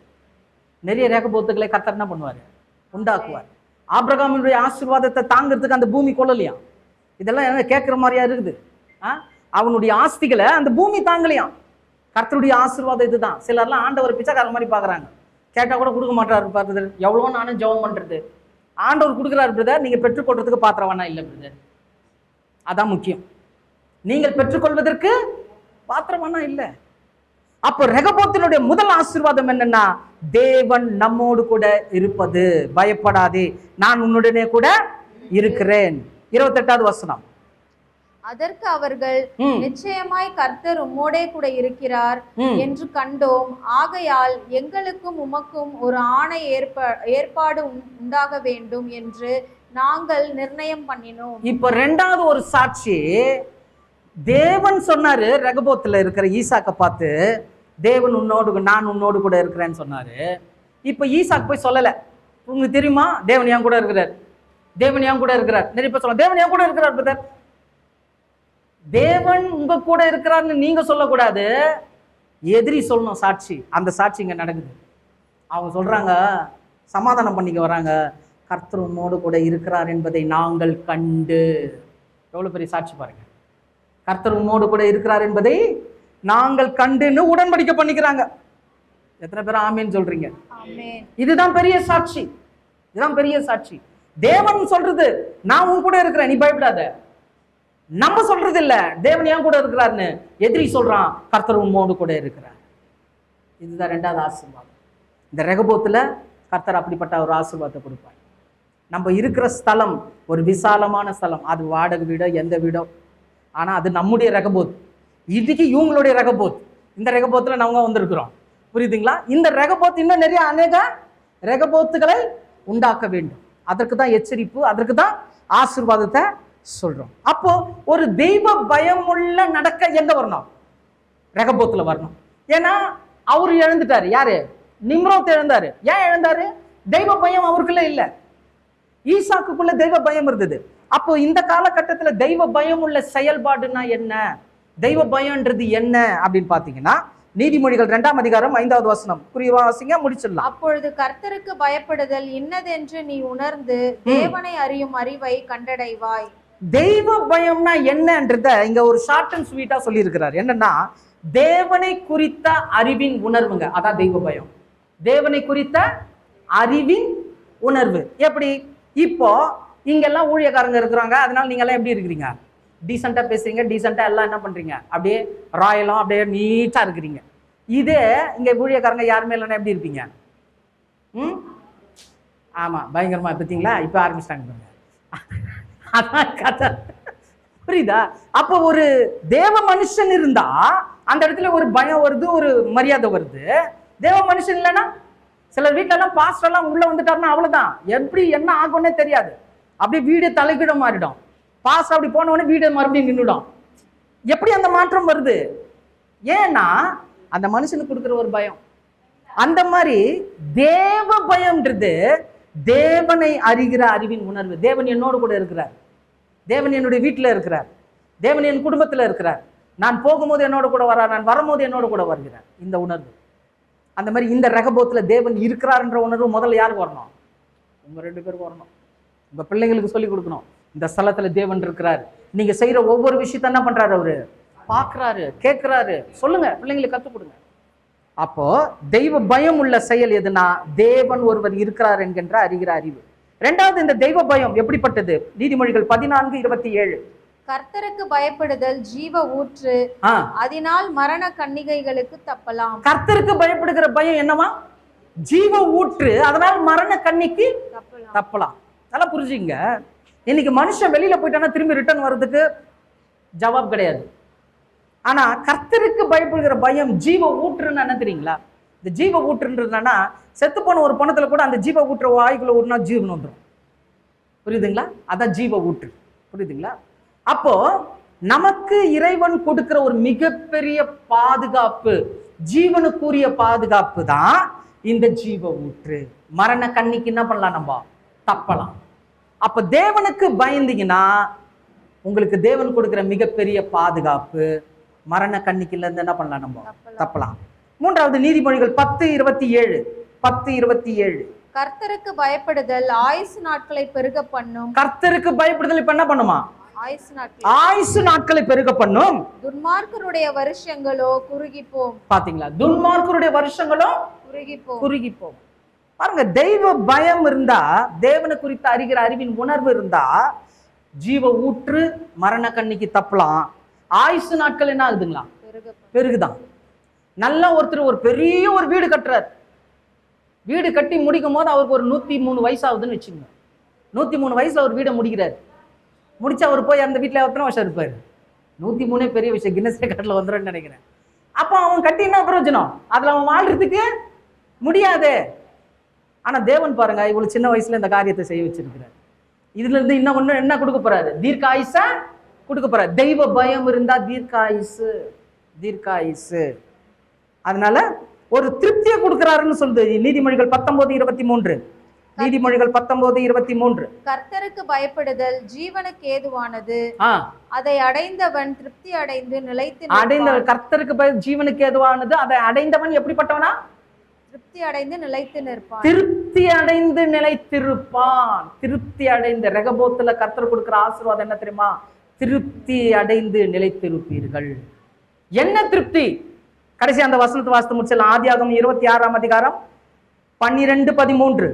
நிறைய ரெகபோத்துக்களை கர்த்தர் என்ன பண்ணுவாரு? உண்டாக்குவார். ஆபிரகாமினுடைய ஆசீர்வாதத்தை தாங்கிறதுக்கு அந்த பூமி கொள்ளலையாம். இதெல்லாம் என்ன கேட்குற மாதிரியா இருக்குது? அவனுடைய ஆஸ்திகளை அந்த பூமி தாங்கலையாம். கர்த்தருடைய ஆசீர்வாதம் இதுதான். சிலர்லாம் ஆண்டவர் பிச்சைக்கார மாதிரி பார்க்குறாங்க. கேட்டால் கூட கொடுக்க மாட்டாரு. பார்க்குறது எவ்வளோ நானும் ஜெபம் பண்ணுறது. ஆண்டவர் கொடுக்குறாரு பிரதர், நீங்கள் பெற்றுக்கொள்றதுக்கு பாத்திரவானா இல்லை பிரதர். அதான் முக்கியம். நீங்கள் பெற்றுக்கொள்வதற்கு பாத்திரவானா இல்லை. அப்போ ரெகபோத்தினுடைய முதல் ஆசீர்வாதம் என்னன்னா, தேவன் நம்மோடு கூட இருப்பது. பயப்படாதே, நான் உன்னுடனே கூட இருக்கிறேன். 28வது வசனம். அதற்கு அவர்கள், நிச்சயமாய் கர்த்தர் உம்மோடே கூட இருக்கிறார் என்று கண்டோம். ஆகையால் எங்களுக்கும் உமக்கும் ஒரு ஆணை ஏற்பாடு உண்டாக வேண்டும் என்று நாங்கள் நிர்ணயம் பண்ணினோம். இப்ப ரெண்டாவது ஒரு சாட்சி. தேவன் சொன்னாரு ரெகபோத்துல இருக்கிற ஈசாக்கை பார்த்து, தேவன் நான் உன்னோடு கூட இருக்கிறேன்னு சொன்னாரு. இப்ப ஈசாக்கு போய் சொல்லல, உங்களுக்கு தெரியுமா தேவன் என் கூட இருக்கிறார், தேவன் என் கூட இருக்கிறார். நிறைய பேர் சொல்ல, தேவன் என் கூட இருக்கிறார் பிரதர். தேவன் உங்க கூட இருக்கிறார்னு நீங்க சொல்லக்கூடாது, எதிரி சொல்லணும் சாட்சி. அந்த சாட்சி இங்க நடக்குது. அவங்க சொல்றாங்க, சமாதானம் பண்ணிக்க வராங்க, கர்த்தர் உம்மோடு கூட இருக்கிறார் என்பதை நாங்கள் கண்டு. எவ்வளவு பெரிய சாட்சி பாருங்க. கர்த்தர் உம்மோடு கூட இருக்கிறார் என்பதை நாங்கள் கண்டுன்னு உடன்படிக்கை பண்ணிக்கிறாங்க. எத்தனை பேர் ஆமேன்னு சொல்றீங்க? இதுதான் பெரிய சாட்சி. இதுதான் பெரிய சாட்சி. தேவன் சொல்றது, நான் உன் கூட இருக்கிறேன், நீ பயப்படாத. நம்ம சொல்றது இல்ல, தேவன் ஏன் கூட இருக்கிறாருன்னு எதிரி சொல்றான், கர்த்தர் உம்மோடு கூட இருக்கிறார். இதுதான் ரெண்டாவது ஆசீர்வாதம். இந்த ரெகபோத்துல கர்த்தர் அப்படிப்பட்ட ஒரு ஆசீர்வாதத்தை கொடுப்பார். நம்ம இருக்கிற ஸ்தலம் ஒரு விசாலமான ஸ்தலம். அது வாடகை வீடோ எந்த வீடோ, ஆனா அது நம்முடைய ரெகபோத். இதுக்கு இவங்களுடைய ரெகபோத். இந்த ரெகபோத்துல நாங்க வந்திருக்கிறோம். புரியுதுங்களா? இந்த ரெகபோத் இன்னும் நிறைய அநேக ரெகபோத்துகளை உண்டாக்க வேண்டும். அதற்கு தான் எச்சரிப்பு, அதற்கு தான் ஆசீர்வாதத்தை சொல்றோம். அப்போ ஒரு தெய்வ பயம் உள்ள நடக்க எங்க வரணும்? ரெகபோத்துல வரணும். ஏன்னா அவரு எழுந்துட்டாரு. யாரு? நிம்ரோத் எழுந்தாரு. ஏன் எழுந்தாரு? தெய்வ பயம் அவருக்குள்ள இல்ல, ஈசாக்குக்குள்ள தெய்வ பயம் இருந்தது. அப்போ இந்த காலகட்டத்துல தெய்வ பயம் உள்ள செயல்பாடுனா என்ன, தெய்வ பயம்ன்றது என்ன அப்படின்னு பாத்தீங்கன்னா, நீதிமொழிகள் 2ஆம் அதிகாரம் 5வது வசனம். குறிவாசிங்க, முடிச்சிடலாம். அப்பொழுது கர்த்தருக்கு பயப்படுதல் இன்னதென்று நீ உணர்ந்து தேவனை அறியும் அறிவை கண்டடைவாய். தெய்வ பயம்னா என்னன்றத இங்க ஒரு ஷார்ட் அண்ட் ஸ்வீட்டா சொல்லி இருக்கிறார். என்னன்னா, தேவனை குறித்த அறிவின் உணர்வுங்க, அதான் தெய்வ பயம். தேவனை குறித்த அறிவின் உணர்வு. எப்படி? இப்போ இங்கெல்லாம் ஊழியக்காரங்க இருக்கிறாங்க, அதனால நீங்க எல்லாம் எப்படி இருக்கிறீங்க? டீசெண்டா பேசுறீங்க, டீசெண்டா எல்லாம் என்ன பண்றீங்க? அப்படியே ராயலும் அப்படியே நீட்டா இருக்கிறீங்க. இதே இங்க ஊழியக்காரங்க யாருமே இல்லைன்னா எப்படி இருப்பீங்க? ஆமா, பயங்கரமா. பார்த்தீங்களா? இப்ப ஆரம்பிச்சிட்டாங்க. அதான் கதை. புரியுதா? அப்போ ஒரு தேவ மனுஷன் இருந்தா அந்த இடத்துல ஒரு பயம் வருது, ஒரு மரியாதை வருது. தேவ மனுஷன் இல்லைன்னா சிலர் வீட்டுல எல்லாம் பாஸ்டர் எல்லாம் உள்ள வந்துட்டாருன்னா அவ்வளவுதான், எப்படி என்ன ஆகும்னே தெரியாது. அப்படியே வீடு தலைகீழ மாறிடும். பாஸ்டர் அப்படி போன உடனே வீடு மறுபடியும் நின்றுடும். எப்படி அந்த மாற்றம் வருது? ஏன்னா அந்த மனுஷனுக்கு கொடுக்குற ஒரு பயம். அந்த மாதிரி தேவ பயம்ன்றது தேவனை அறிகிற அறிவின் உணர்வு. தேவன் என்னோடு கூட இருக்கிறார், தேவன் என்னுடைய வீட்டில் இருக்கிறார், தேவன் என் குடும்பத்தில் இருக்கிறார், நான் போகும்போது என்னோட கூட வர்றார், நான் வரும்போது என்னோட கூட வருகிறார். இந்த உணர்வு. அந்த மாதிரி இந்த ரெகபோத்தில் தேவன் இருக்கிறார்ன்ற உணர்வு முதல்ல யாருக்கு வரணும்? உங்க 2 பேருக்கு வரணும். உங்க பிள்ளைங்களுக்கு சொல்லி கொடுக்கணும், இந்த ஸ்தலத்துல தேவன் இருக்கிறார். நீங்க செய்யற ஒவ்வொரு விஷயத்த என்ன பண்றாரு? அவரு பார்க்கறாரு, கேட்கிறாரு. சொல்லுங்க, பிள்ளைங்களுக்கு கற்றுக் கொடுங்க. அப்போ தெய்வ பயம் உள்ள செயல் எதுனா தேவன் ஒருவர் இருக்கிறார் என்கின்ற அறிகிற அறிவு. 2வது, இந்த தெய்வ பயம் எப்படிப்பட்டது? நீதிமொழிகள் 14:27. கர்த்தருக்கு பயப்படுதல் ஜீவ ஊற்று, அதனால் மரண கன்னிகைகளுக்கு தப்பலாம். கர்த்தருக்கு பயப்படுகிற பயம் என்னவா? ஜீவ ஊற்று, அதனால் மரண கன்னிக்கு தப்பலாம். நல்லா புரிஞ்சுங்க. இன்னைக்கு மனுஷன் வெளியில போயிட்டானா திரும்பி ரிட்டர்ன் வர்றதுக்கு ஜவாப் கிடையாது. ஆனா கர்த்தருக்கு பயப்படுகிற பயம் ஜீவ ஊற்றுன்னு என்ன தெரியுங்களா? இந்த ஜீவ ஊற்றுன்றதுனா செத்து போன ஒரு பணத்துல கூட அந்த ஜீவ ஊற்ற வாய்க்குள்ள ஊற்றினா ஜீவன் வந்துடும். புரியுதுங்களா? அதான் ஜீவ ஊற்று. புரியுதுங்களா? அப்போ நமக்கு இறைவன் கொடுக்கிற ஒரு மிகப்பெரிய பாதுகாப்பு, ஜீவனுக்குரிய பாதுகாப்பு தான் இந்த ஜீவ ஊற்று. மரண கண்ணிக்கு என்ன பண்ணலாம்? நம்ம தப்பலாம். அப்ப தேவனுக்கு பயந்தீங்கன்னா உங்களுக்கு தேவன் கொடுக்கிற மிகப்பெரிய பாதுகாப்பு. மரண கண்ணிக்குல இருந்து என்ன பண்ணலாம்? நம்ம தப்பலாம். 3வது, நீதிமொழிகள் 10:27. 10:27. கர்த்தருக்கு பயப்படுதல் ஆயுசு நாட்களை பெருக பண்ணும். கர்த்தருக்கு பயப்படுதல் இப்ப என்ன பண்ணுமா? ஆயுசு நாட்களை பெருக பண்ணும். துன்மார்க்கருடைய வருஷங்களோ குறுகிப்போம். பாத்தீங்களா? துன்மார்க்கருடைய வருஷங்களோ குறுகிப்போம். பாருங்க, தெய்வ பயம் இருந்தா, தேவனை குறித்து அறிகிற அறிவின் உணர்வு இருந்தா ஜீவ ஊற்று, மரண கண்ணிக்கு தப்பலாம். ஆயுசு நாட்கள் என்ன ஆகுதுங்களா? பெருகுதான். நல்லா ஒருத்தர் ஒரு பெரிய ஒரு வீடு கட்டுறார். வீடு கட்டி முடிக்கும் போது அவருக்கு ஒரு 103 வயசு ஆகுதுன்னு வச்சுங்க. 103 வயசுல ஒரு வீடை முடிக்கிறார். முடிச்சு அவர் போய் அந்த வீட்டுல எத்தனை வருஷம் இருப்பாரு? 103 பெரிய விஷயம், கின்னஸ் ரெக்கார்ட்ல வந்துடும் நினைக்கிறேன். அப்போ அவன் கட்டி என்ன பிரயோஜனம்? அதுல அவன் வாழ்றதுக்கு முடியாது. ஆனா தேவன் பாருங்க, இவ்வளவு சின்ன வயசுல இந்த காரியத்தை செய்ய வச்சிருக்கிறார். இதுல இருந்து இன்னும் ஒண்ணு என்ன கொடுக்க போறாரு? தீர்க்காயுசா கொடுக்க போறாரு. தெய்வ பயம் இருந்தா தீர்க்காயுசு. அதனால ஒரு திருப்தியை கொடுக்கிறாருன்னு சொல்லுது நீதிமொழிகள் 19:23. நீதிமொழிகள் 19:23. கர்த்தருக்கு பயப்படுதல் ஜீவனுக்கு ஏதுவானது, அதை அடைந்தவன் திருப்தி அடைந்து நிலைத்து. கர்த்தருக்கு ஜீவனுக்கு ஏதுவானது, அதை அடைந்தவன் எப்படிப்பட்டவனா? திருப்தி அடைந்து நிலைத்து நிற்பான். திருப்தி அடைந்து நிலைத்திருப்பான். திருப்தி அடைந்த ரெகபோத்துல கர்த்தர் கொடுக்கிற ஆசீர்வாதம் என்ன தெரியுமா? திருப்தி அடைந்து நிலைத்திருப்பீர்கள். என்ன திருப்தி? கடைசி அந்த வசனத்தை வாசித்து முடிச்சலாம். ஆதியாகமம் 26ஆம் அதிகாரம் 12-13.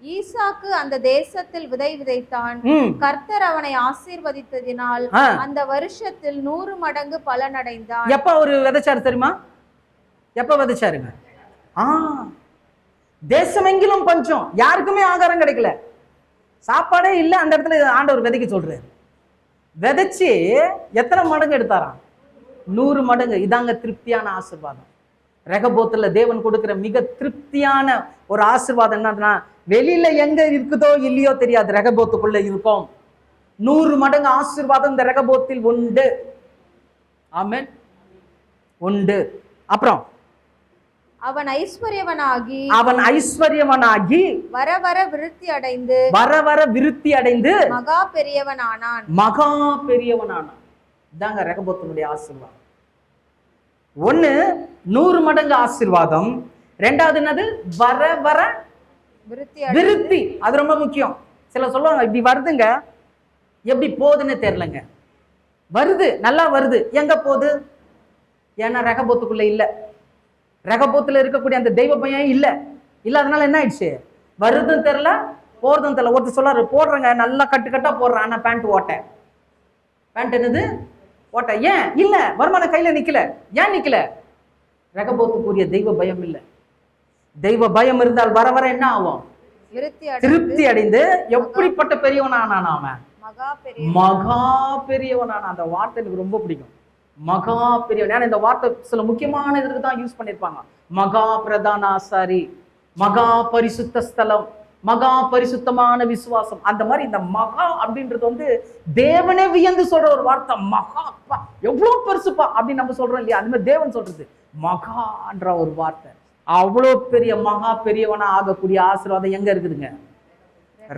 ஈசாக்கு அந்த தேசத்தில் விதை விதைத்தான். கர்த்தர் அவனை ஆசீர்வதித்ததினால் அந்த வருஷத்தில் 100 மடங்கு பலன் அடைந்தான். எப்ப அவரு விதைச்சாரு தெரியுமா? எப்ப விதைச்சாருங்க? தேசமெங்கிலும் பஞ்சம், யாருக்குமே ஆகாரம் கிடைக்கல, சாப்பாடே இல்லை. அந்த இடத்துல ஆண்டவர் விதைக்க சொல்றாரு. விதைச்சு எத்தனை மடங்கு எடுத்தாராம்? 100 மடங்கு. இதாங்க திருப்தியான ஆசீர்வாதம். ரெகபோத்துல தேவன் கொடுக்கிற மிக திருப்தியான ஒரு ஆசீர்வாதம் என்னன்னா, வெளியில எங்க இருக்குதோ இல்லையோ தெரியாது, ரெகபோத்துக்குள்ள இருக்கும். 100 மடங்கு ஆசீர்வாதம் இந்த ரெகபோத்தில் உண்டு. ஆமென், உண்டு. அப்புறம் அவன் ஐஸ்வர்யவனாகி வர வர விருத்தி அடைந்து மகா பெரியவனானான். இதாங்க ரெகபோத்தினுடைய ஆசீர்வாதம். 1 100 மடங்கு ஆசீர்வாதம். 2வது என்னது? வர வர விருத்தி. அது ரொம்ப முக்கியம். சில சொல்லுவாங்க, இப்படி வருதுங்க, எப்படி போகுதுன்னு தெரியலங்க. வருது, நல்லா வருது. எங்க போகுது? ஏன்னா ரெகபோத்துக்குள்ள இல்ல. ரெகபோத்துல இருக்கக்கூடிய அந்த தெய்வ பயம் இல்ல. இல்லாதனால என்ன ஆயிடுச்சு, வருதும் தெரில போறதும் தெரில. ஒருத்தர் சொல்லாரு, போடுறேங்க நல்லா கட்டு கட்டா போடுறேன், ஆனா பேண்ட் ஓட்ட. பேண்ட் என்னது ஓட்ட? ஏன் இல்ல? வருமானம் கையில நிக்கல. ஏன் நிக்கல? ரெகபோத்துக்குரிய தெய்வ பயம் இல்லை. தெய்வ பயம் இருந்தால் வர வர என்ன ஆகும்? திருப்தி அடைந்து எப்படிப்பட்ட பெரியவனான அவன்? மகா பெரியவனான. அந்த வார்த்தை எனக்கு ரொம்ப பிடிக்கும், மகா பெரியவன். ஏன்னா இந்த வார்த்தை சில முக்கியமான இதுக்கு தான் யூஸ் பண்ணிருப்பாங்க. மகா பிரதான ஆசாரி, மகா பரிசுத்த ஸ்தலம், மகா பரிசுத்தமான விசுவாசம். அந்த மாதிரி இந்த மகா அப்படின்றது வந்து தேவனே வியந்து சொல்ற ஒரு வார்த்தை. மகாப்பா எவ்வளவு பெருசுப்பா அப்படின்னு நம்ம சொல்றோம் இல்லையா, அந்த மாதிரி தேவன் சொல்றது மகான்ற ஒரு வார்த்தை. அவ்வளோ பெரிய மகா பெரியவனா ஆகக்கூடிய ஆசீர்வாதம் எங்க இருக்குதுங்க?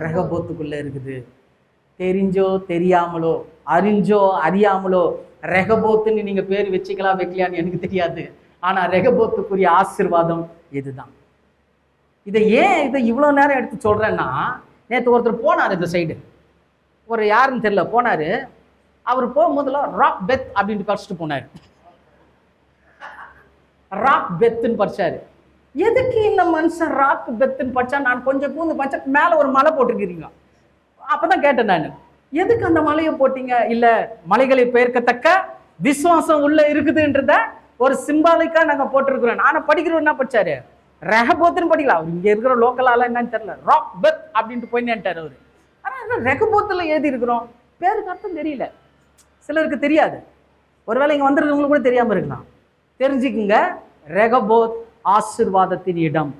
ரெகபோத்துக்குள்ள இருக்குது. தெரிஞ்சோ தெரியாமலோ, அறிஞ்சோ அறியாமலோ, ரெகபோத்துன்னு நீங்க பேர் வச்சுக்கலாம் வைக்கலையான்னு எனக்கு தெரியாது. ஆனா ரெகபோத்துக்குரிய ஆசீர்வாதம் இதுதான். இதை இவ்வளோ நேரம் எடுத்து சொல்றேன்னா, நேற்று ஒருத்தர் போனார் இந்த சைடு, ஒரு யாருன்னு தெரியல போனாரு. அவர் போகும்போதுல ராக் பெத் அப்படின்னு படிச்சுட்டு போனார். ராக் பெத்துன்னு படிச்சாரு. எதுக்கு இந்த மனுஷன் ராக் பெத்துன்னு படிச்சா? நான் கொஞ்சம் கூந்து படிச்சா மேல ஒரு மலை போட்டிருக்கிறீங்க. அப்பதான் கேட்டேன் நான், எதுக்கு அந்த மலையை போட்டீங்க? இல்ல, மலைகளை பெயர்க்கத்தக்க விசுவாசம் உள்ள இருக்குதுன்றத ஒரு சிம்பாலிக்கா நாங்க போட்டிருக்கிறோம். நானும் படிக்கிறோம். என்ன படிச்சாரு? ரெகபோத்துன்னு படிக்கலாம். அவர் இங்க இருக்கிற லோக்கலால என்னன்னு தெரியல, ராக் பெத் அப்படின்ட்டு போய் நின்ட்டார் அவரு. ஆனா ரெகபோத்துல எழுதி இருக்கிறோம், பேருக்கு அர்த்தம் தெரியல, சிலருக்கு தெரியாது. ஒருவேளை இங்க வந்துருக்கவங்களுக்கு கூட தெரியாம இருக்கலாம். தெரிஞ்சுக்குங்க, ரெகபோத் ஆசீர்வாதத்தின் இடம்,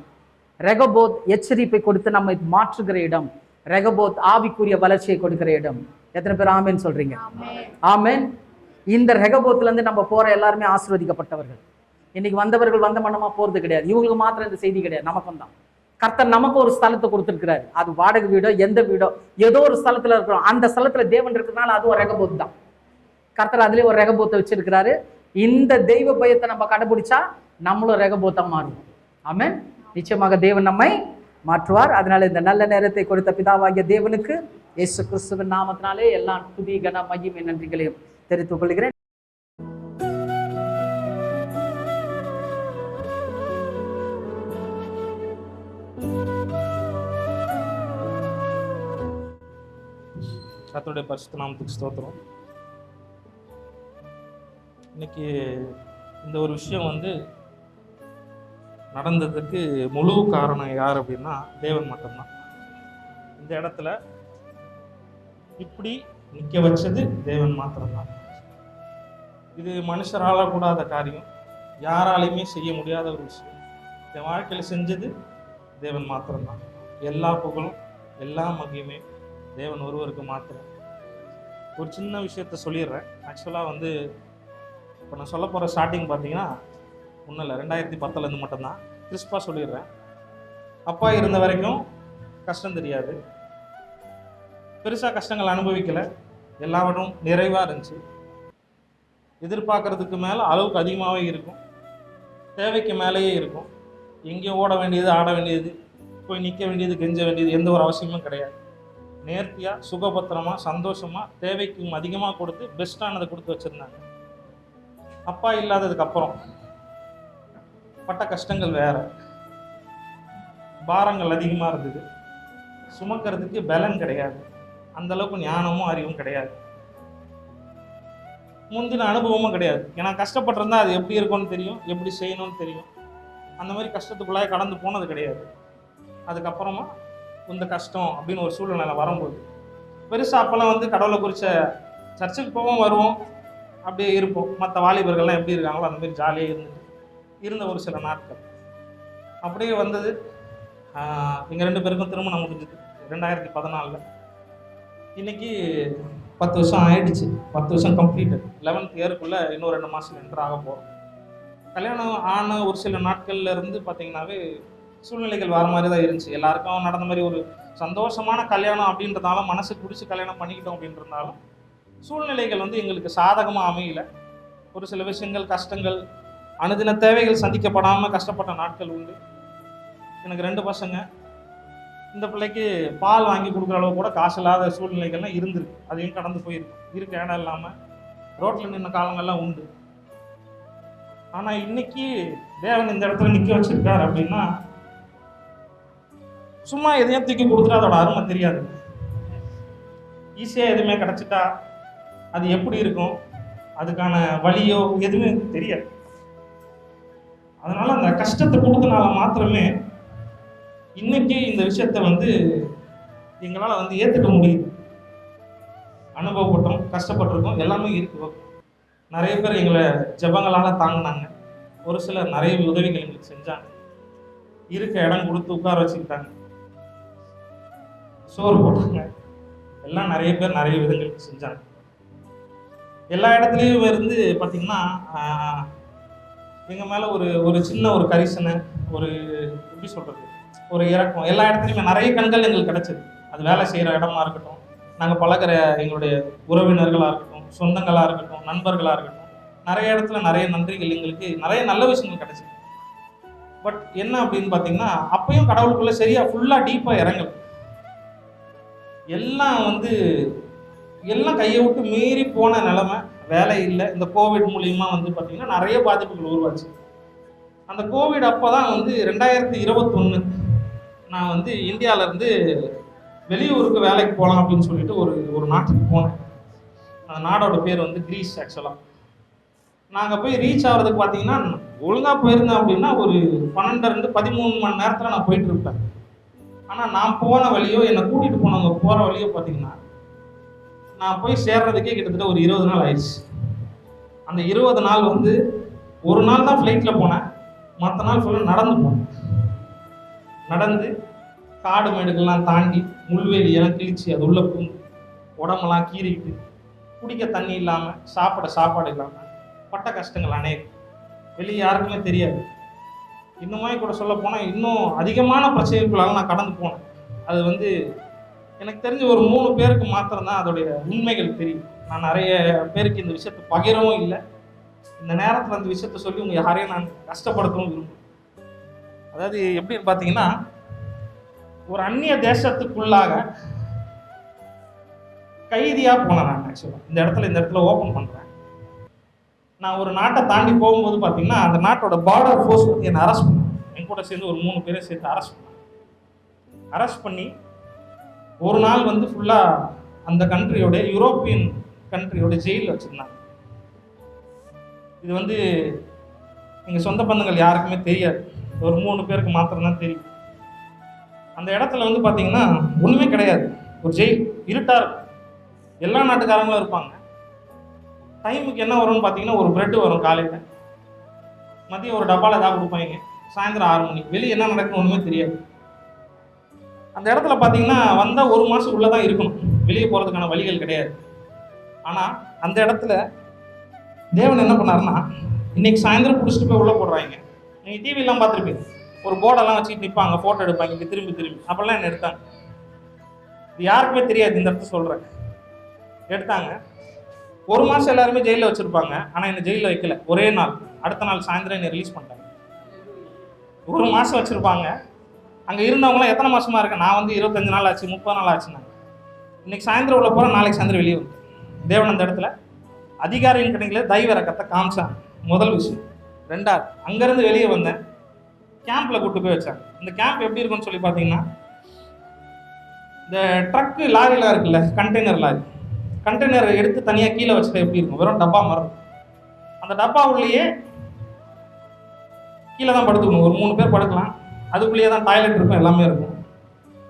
ரெகபோத் எச்சரிப்பை கொடுத்து நம்மை மாற்றுகிற இடம், ரெகபோத் ஆவிக்குரிய வளர்ச்சியை கொடுக்கிற இடம். எத்தனை பேர் ஆமேன் சொல்றீங்க? ஆமேன். இந்த ரெகபோத்துல இருந்து நம்ம போற எல்லாருமே ஆசீர்வதிக்கப்பட்டவர்கள். இன்னைக்கு வந்தவர்கள் வந்த மனமா போறது கிடையாது. இவங்களுக்கு மாத்திரம் இந்த செய்தி கிடையாது, நமக்கும் தான். கர்த்தர் நமக்கு ஒரு ஸ்தலத்தை கொடுத்துருக்கிறாரு. அது வாடகை வீடோ எந்த வீடோ ஏதோ ஒரு ஸ்தலத்துல இருக்கிறோம். அந்த ஸ்தலத்துல தேவன் இருக்கிறதுனால அது ஒரு ரெகபோத் தான். கர்த்தர் அதுலயே ஒரு ரெகபோத்தை வச்சிருக்கிறாரு. இந்த தெய்வ பயத்தை நம்ம கடைபிடிச்சா நம்மளும் ரெகபோத்தா மாறுவோம். ஆமென். நிச்சயமாக தேவன் நம்மை மாற்றுவார். அதனால இந்த நல்ல நேரத்தை கொடுத்த பிதாவாகிய தேவனுக்கு இயேசு கிறிஸ்துவின் நாமத்தினாலே எல்லா துதி கன மகிமை நன்றிகளையும் தெரிவித்துக் கொள்கிறேன். கர்த்தருடைய பரிசுத்த நாமத்துக்கு ஸ்தோத்திரம். இன்னைக்கு இந்த ஒரு விஷயம் வந்து நடந்ததுக்கு முழு காரணம் யார் அப்படின்னா தேவன் மட்டும்தான். இந்த இடத்துல இப்படி நிற்க வச்சது தேவன் மாத்திரம்தான். இது மனுஷரால கூடாத காரியம், யாராலையுமே செய்ய முடியாத ஒரு விஷயம். என் வாழ்க்கையில் செஞ்சது தேவன் மாத்திரம்தான். எல்லா புகழும் எல்லா மகியுமே தேவன் ஒருவருக்கு மாத்திரம். ஒரு சின்ன விஷயத்த சொல்லிடுறேன். ஆக்சுவலாக வந்து இப்போ நான் சொல்ல போகிற ஸ்டார்டிங் பார்த்தீங்கன்னா ஒன்றும் இல்லை, 2010 மட்டும்தான். கிறிஸ்பாக சொல்லிடுறேன். அப்பா இருந்த வரைக்கும் கஷ்டம் தெரியாது, பெருசாக கஷ்டங்கள் அனுபவிக்கலை, எல்லாவற்றும் நிறைவாக இருந்துச்சு. எதிர்பார்க்கறதுக்கு மேலே அளவுக்கு அதிகமாகவே இருக்கும், தேவைக்கு மேலேயே இருக்கும். எங்கேயும் ஓட வேண்டியது, ஆட வேண்டியது, போய் நிற்க வேண்டியது, கெஞ்ச வேண்டியது எந்த ஒரு அவசியமும் கிடையாது. நேர்த்தியாக சுகபத்திரமாக சந்தோஷமாக தேவைக்கும் அதிகமாக கொடுத்து பெஸ்ட்டானதை கொடுத்து வச்சுருந்தாங்க. அப்பா இல்லாததுக்கு அப்புறம் பட்ட கஷ்டங்கள் வேற, பாரங்கள் அதிகமாக இருந்தது, சுமக்கிறதுக்கு பலன் கிடையாது, அந்தளவுக்கு ஞானமும் அறிவும் கிடையாது, முந்தின அனுபவமும் கிடையாது. ஏன்னா கஷ்டப்பட்டிருந்தா அது எப்படி இருக்கும்னு தெரியும், எப்படி செய்யணும்னு தெரியும். அந்த மாதிரி கஷ்டத்துக்குள்ளாக கடந்து போனது கிடையாது. அதுக்கப்புறமா இந்த கஷ்டம் அப்படின்னு ஒரு சூழ்நிலை வரும்போது பெருசாக அப்போல்லாம் வந்து கடவுளை குறித்த சர்ச்சுக்கு போவோம், வருவோம், அப்படியே இருப்போம். மற்ற வாலிபர்கள்லாம் எப்படி இருக்காங்களோ அந்த மாதிரி ஜாலியாக இருந்த ஒரு சில நாட்கள் அப்படியே வந்தது. எங்கள் 2 பேருக்கும் திருமணம் முடிஞ்சது 2014. இன்னைக்கு 10 வருஷம் ஆயிடுச்சு. 10 வருஷம் கம்ப்ளீட்டட். 11th இயருக்குள்ளே இன்னும் 2 மாதம் என்டர் ஆக போகிறோம். கல்யாணம் ஆன ஒரு சில நாட்கள்ல இருந்து பார்த்தீங்கன்னாவே சூழ்நிலைகள் வேறு மாதிரி தான் இருந்துச்சு. எல்லாருக்கும் நடந்த மாதிரி ஒரு சந்தோஷமான கல்யாணம் அப்படின்றதாலும் மனசுக்கு பிடிச்சி கல்யாணம் பண்ணிக்கிட்டோம் அப்படின்றதாலும் சூழ்நிலைகள் வந்து எங்களுக்கு சாதகமாக அமையல. ஒரு சில விஷயங்கள், கஷ்டங்கள், அனுதின தேவைகள் சந்திக்கப்படாமல் கஷ்டப்பட்ட நாட்கள் உண்டு. எனக்கு 2 பசங்க. இந்த பிள்ளைக்கு பால் வாங்கி கொடுக்குற அளவு கூட காசு இல்லாத சூழ்நிலைகள்லாம் இருந்திருக்கு. அதையும் கடந்து போயிருக்கு. இருக்க இடம் இல்லாமல் ரோட்டில் நின்ன காலங்கள்லாம் உண்டு. ஆனால் இன்னைக்கு தேவன் இந்த இடத்துல நிற்க வச்சிருக்கார் அப்படின்னா சும்மா எதையும் தூக்கி கொடுத்துட்டா அதோட அருமை தெரியாது. ஈஸியாக எதுவுமே கிடச்சிட்டா அது எப்படி இருக்கும், அதுக்கான வழியோ எதுவுமே தெரியாது. அதனால அந்த கஷ்டத்தை கொடுத்தனால மாத்திரமே இன்னைக்கு இந்த விஷயத்த வந்து எங்களால் வந்து ஏற்றுக்க முடியுது. அனுபவப்பட்டோம், கஷ்டப்பட்டிருக்கோம், எல்லாமே இருக்கு. நிறைய பேர் எங்களை ஜெபங்களால் தாங்கினாங்க. ஒரு சிலர் நிறைய உதவிகள் எங்களுக்கு செஞ்சாங்க. இருக்க இடம் கொடுத்து உட்கார வச்சுக்கிட்டாங்க, சோறு போட்டாங்க. எல்லாம் நிறைய பேர் நிறைய விதங்களுக்கு செஞ்சாங்க. எல்லா இடத்துலையும் இருந்து பார்த்தீங்கன்னா எங்கள் மேலே ஒரு சின்ன ஒரு கரிசனை, ஒரு எப்படி சொல்கிறது, ஒரு இறக்கம். எல்லா இடத்துலையுமே நிறைய கண்கள் எங்களுக்கு கிடச்சிது. அது வேலை செய்கிற இடமா இருக்கட்டும், நாங்கள் பழகிற எங்களுடைய உறவினர்களாக இருக்கட்டும், சொந்தங்களாக இருக்கட்டும், நண்பர்களாக இருக்கட்டும், நிறைய இடத்துல நிறைய நன்றிகள், எங்களுக்கு நிறைய நல்ல விஷயங்கள் கிடச்சிது. பட் என்ன அப்படின்னு பார்த்தீங்கன்னா அப்பயும் கடவுளுக்குள்ளே சரியாக ஃபுல்லாக டீப்பாக இறங்கல. எல்லாம் கையை விட்டு மீறி போன நிலைமை. வேலை இல்லை. இந்த கோவிட் மூலியமா வந்து பார்த்தீங்கன்னா நிறைய பாதிப்புகள் உருவாச்சு. அந்த கோவிட் அப்போ தான் வந்து 2021 நான் வந்து இந்தியாவிலேருந்து வெளியூருக்கு வேலைக்கு போகலாம் அப்படின்னு சொல்லிட்டு ஒரு நாட்டுக்கு போனேன். அந்த நாடோட பேர் வந்து கிரீஸ். ஆக்சுவலாக நாங்கள் போய் ரீச் ஆகிறதுக்கு பார்த்தீங்கன்னா ஒழுங்காக போயிருந்தேன் அப்படின்னா ஒரு 12-13 மணி நேரத்தில் நான் போயிட்டு இருப்பேன். ஆனால் நான் போன வழியோ, என்னை கூட்டிகிட்டு போனவங்க போகிற வழியோ பார்த்தீங்கன்னா நான் போய் சேர்றதுக்கே கிட்டத்தட்ட ஒரு 20 நாள் ஆயிடுச்சு. அந்த 20 நாள் வந்து ஒரு நாள் தான் ஃப்ளைட்டில் போனேன், மற்ற நாள் ஃபுல்லாக நடந்து போனேன். நடந்து காடு மேடுகள்லாம் தாண்டி முள்வேலியெல்லாம் கிழிச்சு அது உள்ள பூந்து உடம்பெல்லாம் கீறிக்கிட்டு குடிக்க தண்ணி இல்லாமல் சாப்பாடு இல்லாமல் பட்ட கஷ்டங்கள் அநேகம். வெளியே யாருக்குமே தெரியாது. இன்னுமே கூட சொல்ல போனால் இன்னும் அதிகமான பிரச்சனைகளால் நான் கடந்து போனேன். அது வந்து எனக்கு தெரிஞ்ச ஒரு 3 பேருக்கு மாத்திரம்தான் அதோடைய உண்மைகள் தெரியும். நான் நிறைய பேருக்கு இந்த விஷயத்தை பகிரவும் இல்லை. இந்த நேரத்தில் அந்த விஷயத்த சொல்லி உங்கள் யாரையும் நான் கஷ்டப்படுத்தவும் விரும்புகிறேன். அதாவது எப்படின்னு பார்த்தீங்கன்னா, ஒரு அந்நிய தேசத்துக்குள்ளாக கைதியாக போனேன் நான். ஆக்சுவலாக இந்த இடத்துல ஓப்பன் பண்ணுறேன். நான் ஒரு நாட்டை தாண்டி போகும்போது பார்த்தீங்கன்னா அந்த நாட்டோட பார்டர் ஃபோர்ஸ் வந்து என்னை அரெஸ்ட் பண்ணாங்க. என் கூட சேர்ந்து ஒரு 3 பேரை சேர்த்து அரெஸ்ட் பண்ணி ஒரு நாள் வந்து ஃபுல்லாக அந்த கண்ட்ரியோட யூரோப்பியன் கண்ட்ரியோட ஜெயிலில் வச்சுருந்தாங்க. இது வந்து எங்கள் சொந்த பந்தங்கள் யாருக்குமே தெரியாது. ஒரு 3 பேருக்கு மாத்திரம்தான் தெரியும். அந்த இடத்துல வந்து பார்த்தீங்கன்னா ஒன்றுமே கிடையாது. ஒரு ஜெயில், இருட்டாக இருக்கும். எல்லா நாட்டுக்காரங்களும் இருப்பாங்க. டைமுக்கு என்ன வரும்னு பார்த்தீங்கன்னா ஒரு பிரெட்டு வரும் காலையில், மதியம் ஒரு டப்பாவில் ஏதாவது கொடுப்பாங்க, சாயந்தரம் 6 மணி. வெளியே என்ன நடக்குன்னு ஒன்றுமே தெரியாது. அந்த இடத்துல பார்த்தீங்கன்னா வந்தால் 1 மாதம் உள்ளே தான் இருக்கணும். வெளியே போகிறதுக்கான வழிகள் கிடையாது. ஆனால் அந்த இடத்துல தேவன் என்ன பண்ணாருன்னா, இன்னைக்கு சாயந்தரம் பிடிச்சிட்டு போய் உள்ளே போடுறாங்க. நீங்கள் டிவிலாம் பார்த்துருப்பீங்க, ஒரு போர்டெல்லாம் வச்சுட்டு நிற்பாங்க, ஃபோட்டோ எடுப்பாங்க, இங்கே திரும்பி அப்போல்லாம் என்ன எடுத்தாங்க. இது யாருக்குமே தெரியாது. இந்த இடத்த சொல்கிறேன், எடுத்தாங்க. 1 மாதம் எல்லாருமே ஜெயிலில் வச்சுருப்பாங்க. ஆனால் என்னை ஜெயிலில் வைக்கல. ஒரே நாள், அடுத்த நாள் சாயந்தரம் என்னை ரிலீஸ் பண்ணிட்டாங்க. 1 மாதம் வச்சுருப்பாங்க. அங்கே இருந்தவங்களாம் எத்தனை மாதமாக இருக்கேன், நான் வந்து 25 நாள் ஆச்சு, 30 நாள் ஆச்சுன்னாங்க. இன்னைக்கு சாயந்தரம் உள்ள போகிறேன், நாளைக்கு சாயந்தரம் வெளியே வந்து தேவன் அந்த இடத்துல அதிகாரியின் கடையில் தெய்வ இறக்கத்தை காமிச்சாங்க. முதல் விஷயம். 2வது, அங்கேருந்து வெளியே வந்தேன், கேம்பில் கூப்பிட்டு போய் வச்சாங்க. இந்த கேம்ப் எப்படி இருக்குன்னு சொல்லி பார்த்தீங்கன்னா, இந்த ட்ரக்கு லாரிலாம் இருக்குல்ல, கண்டெய்னர் எடுத்து தனியாக கீழே வச்சுட்டு எப்படி இருக்கும், வெறும் டப்பா மாதிரி. அந்த டப்பா உள்ளேயே கீழே தான் படுத்துக்கணும். ஒரு 3 பேர் படுக்கலாம். அதுக்குள்ளேயே தான் டாய்லெட் இருக்கும், எல்லாமே இருக்கும்.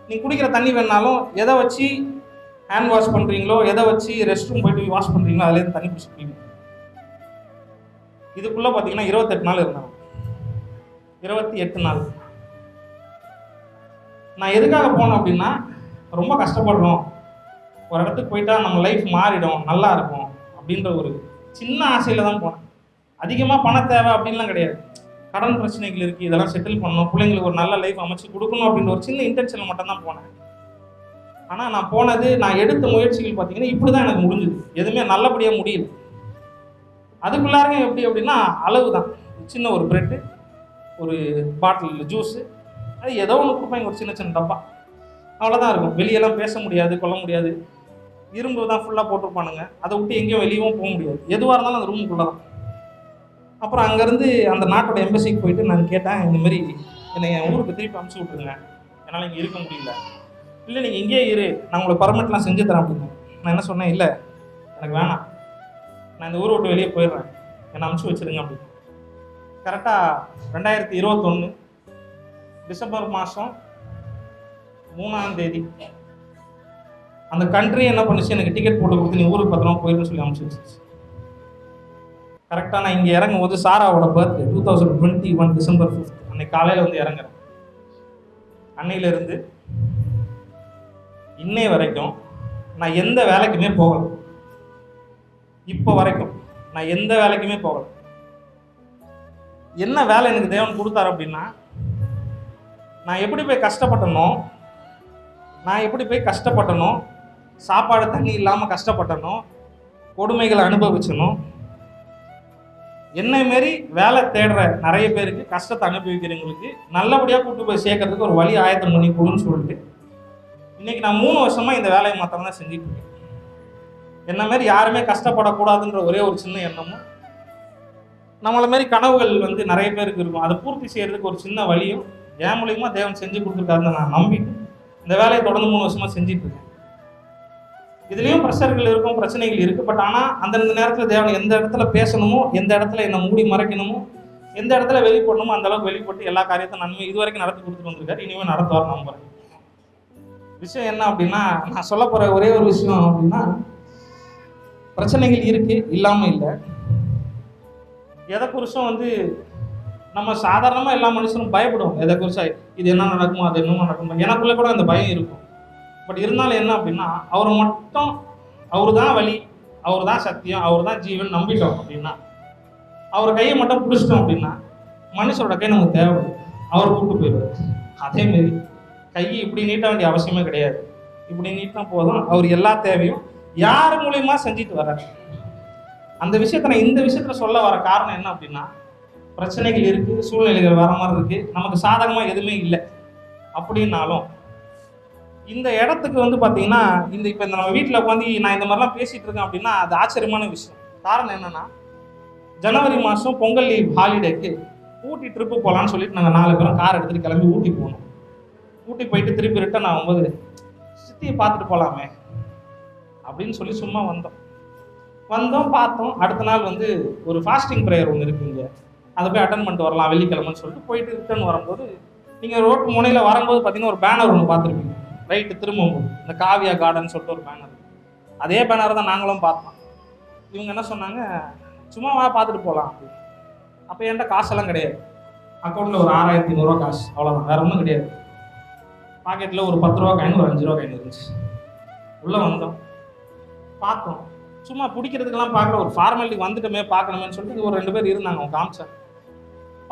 நீங்கள் குடிக்கிற தண்ணி வேணாலும் எதை வச்சு ஹேண்ட் வாஷ் பண்ணுறீங்களோ, எதை வச்சு ரெஸ்ட் ரூம் போயிட்டு வாஷ் பண்ணுறீங்களோ அதுலேருந்து தண்ணி பிடிச்சிப்பீங்க. இதுக்குள்ளே பார்த்தீங்கன்னா 28 நாள் இருந்தாங்க. 28 நாள். நான் எதுக்காக போனேன் அப்படின்னா, ரொம்ப கஷ்டப்படுறோம், ஒரு இடத்துக்கு போயிட்டா நம்ம லைஃப் மாறிடும், நல்லா இருக்கும் அப்படின்ற ஒரு சின்ன ஆசையில் தான் போனேன். அதிகமாக பண தேவை அப்படின்லாம் கிடையாது. கடன் பிரச்சனைகள் இருக்குது, இதெல்லாம் செட்டில் பண்ணணும், பிள்ளைங்களுக்கு ஒரு நல்ல லைஃப் அமைச்சு கொடுக்கணும் அப்படின்ற ஒரு சின்ன இன்டென்ஷனில் மட்டும்தான் போனேன். ஆனால் நான் எடுத்த முயற்சிகள் பார்த்தீங்கன்னா இப்படி தான் எனக்கு முடிஞ்சுது. எதுவுமே நல்லபடியாக முடியல. அதுக்குள்ளாருங்க எப்படி அப்படின்னா அளவு தான். சின்ன ஒரு பிரெட்டு, ஒரு பாட்டில் ஜூஸு, அது ஏதோ ஒன்று கொடுப்பாங்க, ஒரு சின்ன டப்பா, அவ்வளோதான் இருக்கும். வெளியெல்லாம் பேச முடியாது, கொள்ள முடியாது. இரும்பு தான் ஃபுல்லாக போட்டிருப்பானுங்க. அதை விட்டு எங்கேயும் வெளியவும் போக முடியாது. எதுவாக இருந்தாலும் அந்த ரூமுக்குள்ளே தான். அப்புறம் அங்கேருந்து அந்த நாட்டோட எம்பசிக்கு போயிட்டு நான் கேட்டேன், இந்த மாதிரி என்னை என் ஊருக்கு திருப்பி அனுப்பிச்சி விட்ருங்க, என்னால் இங்கே இருக்க முடியல. இல்லை நீங்கள் இங்கேயே இரு, நான் உங்களுக்கு பர்மனெண்ட்லாம் செஞ்சு தரேன் அப்படின்னு. நான் என்ன சொன்னேன், இல்லை எனக்கு வேணாம், நான் இந்த ஊரை விட்டு வெளியே போயிடுறேன், என்னை அனுப்பிச்சி வச்சுருங்க அப்படின்னு. கரெக்டாக 2021 டிசம்பர் மாதம் 3ஆம் தேதி அந்த கண்ட்ரி என்ன பண்ணுச்சு, எனக்கு டிக்கெட் போட்டு கொடுத்து நீ ஊருக்கு பத்திரமா போயிருன்னு சொல்லி அனுப்பிச்சி வச்சிருச்சு. கரெக்டாக நான் இங்கே இறங்கும் போது சாராவோட பர்த்டே 2021 டிசம்பர் 5 அன்னைக்கு காலையில் வந்து இறங்குறேன். அன்னையிலிருந்து இன்னை வரைக்கும் நான் எந்த வேலைக்குமே போகலை. இப்போ வரைக்கும் நான் எந்த வேலைக்குமே போகலை. என்ன வேலை எனக்கு தேவன் கொடுத்தாரு அப்படின்னா, நான் எப்படி போய் கஷ்டப்பட்டனோ, சாப்பாடு தண்ணி இல்லாமல் கஷ்டப்பட்டனோ, கொடுமைகளை அனுபவிச்சனும், என்னை மாரி வேலை தேடுற நிறைய பேருக்கு, கஷ்டத்தை அனுபவிக்கிறவங்களுக்கு நல்லபடியாக கூட்டு போய் சேர்க்கறதுக்கு ஒரு வழி ஆயத்தம் பண்ணி கொடுன்னு சொல்லிட்டு இன்னைக்கு நான் 3 வருஷமா இந்த வேலையை மாத்திரம் தான் செஞ்சுட்டு இருக்கேன். என்ன மாரி யாருமே கஷ்டப்படக்கூடாதுன்ற ஒரே ஒரு சின்ன எண்ணமும், நம்மளை மாரி கனவுகள் வந்து நிறைய பேருக்கு இருக்கும், அதை பூர்த்தி செய்யறதுக்கு ஒரு சின்ன வழியும் என் மூலியமா தேவன் செஞ்சு கொடுத்துருக்காருன்னு நான் நம்பிட்டு இந்த வேலையை தொடர்ந்து 3 வருஷமா செஞ்சுட்டு இருக்கேன். இதுலேயும் ப்ரெஷர்கள் இருக்கும், பிரச்சனைகள் இருக்குது. பட் ஆனால் அந்தந்த நேரத்தில் தேவன் எந்த இடத்துல பேசணுமோ, எந்த இடத்துல என்னை மூடி மறைக்கணுமோ, எந்த இடத்துல வெளிப்படணுமோ அந்த அளவுக்கு வெளிப்பட்டு எல்லா காரியத்தையும் நன்மை இது வரைக்கும் நடத்தி கொடுத்துட்டு வந்திருக்காரு. இனிமேல் நடத்துவார் நம்புறேன். விஷயம் என்ன அப்படின்னா, நான் சொல்ல போகிற ஒரே ஒரு விஷயம் அப்படின்னா, பிரச்சனைகள் இருக்குது, இல்லாமல் இல்லை. எதை குறிச்சும் வந்து நம்ம சாதாரணமாக எல்லா மனுஷனும் பயப்படுவோம். எதை குறிச்சா இது என்ன நடக்குமோ, அது என்னமோ நடக்குமோ, எனக்குள்ளே கூட அந்த பயம் இருக்கும். பட் இருந்தாலும் என்ன அப்படின்னா, அவர் தான் வழி, அவர் தான் சத்தியம், அவர் தான் ஜீவன் நம்பிட்டோம் அப்படின்னா, அவர் கையை மட்டும் பிடிச்சிட்டோம் அப்படின்னா, மனுஷரோட கை நமக்கு தேவைப்படும், அவர் கூப்பிட்டு போயிடுவார். அதேமாரி கையை இப்படி நீட்ட வேண்டிய அவசியமே கிடையாது, இப்படி நீட்டினா போதும், அவர் எல்லா தேவையும் யார் மூலியமா செஞ்சுட்டு வர்றாரு. அந்த விஷயத்த நான் இந்த விஷயத்துல சொல்ல வர காரணம் என்ன அப்படின்னா, பிரச்சனைகள் இருக்குது, சூழ்நிலைகள் வர மாதிரி இருக்குது, நமக்கு சாதகமாக எதுவுமே இல்லை அப்படின்னாலும் இந்த இடத்துக்கு வந்து பார்த்தீங்கன்னா, இப்போ இந்த நம்ம வீட்டில் உட்காந்து நான் இந்த மாதிரிலாம் பேசிகிட்டு இருக்கேன் அப்படின்னா அது ஆச்சரியமான விஷயம். காரணம் என்னென்னா, ஜனவரி மாதம் பொங்கல் லீவ் ஹாலிடேக்கு ஊட்டி ட்ரிப்பு போகலான்னு சொல்லிட்டு நாங்கள் 4 பேரும் கார் எடுத்துகிட்டு கிளம்பி ஊட்டி போனோம். ஊட்டி போயிட்டு திருப்பி ரிட்டன் ஆகும்போது சித்தியை பார்த்துட்டு போகலாமே அப்படின்னு சொல்லி சும்மா வந்தோம் பார்த்தோம். அடுத்த நாள் வந்து ஒரு ஃபாஸ்டிங் ப்ரேயர் ஒன்று இருக்குங்க, அதை போய் அட்டன் பண்ணிட்டு வரலாம் வெள்ளிக்கிழமைன்னு சொல்லிட்டு போயிட்டு ரிட்டர்ன் வரும்போது, நீங்கள் ரோட்டு முனையில் வரும்போது பார்த்தீங்கன்னா ஒரு பேனர் ஒன்று பார்த்துருப்பீங்க. ரைட்டு திரும்பும்போது இந்த காவியா கார்டன் சொல்லிட்டு ஒரு பேனர், அதே பேனர் தான் நாங்களும் பார்த்தோம். இவங்க என்ன சொன்னாங்க, சும்மாவா பார்த்துட்டு போகலாம் அப்படின்னு. அப்போ என்கிட்ட காசெல்லாம் கிடையாது, அக்கௌண்ட்டில் ஒரு 6100 காசு, அவ்வளோதான், வேறு ஒன்றும் கிடையாது. பாக்கெட்டில் ஒரு 10 ரூபா காயின், ஒரு 5 ரூபா காயின் இருந்துச்சு. உள்ளே வந்தோம், பார்த்தோம், சும்மா பிடிக்கிறதுக்கெல்லாம் பார்க்குற ஒரு ஃபார்மாலிட்டிக்கு வந்துட்டோமே பார்க்கணுமேன்னு சொல்லிட்டு ஒரு 2 பேர் இருந்தாங்க. அவங்க காமிச்சாங்க,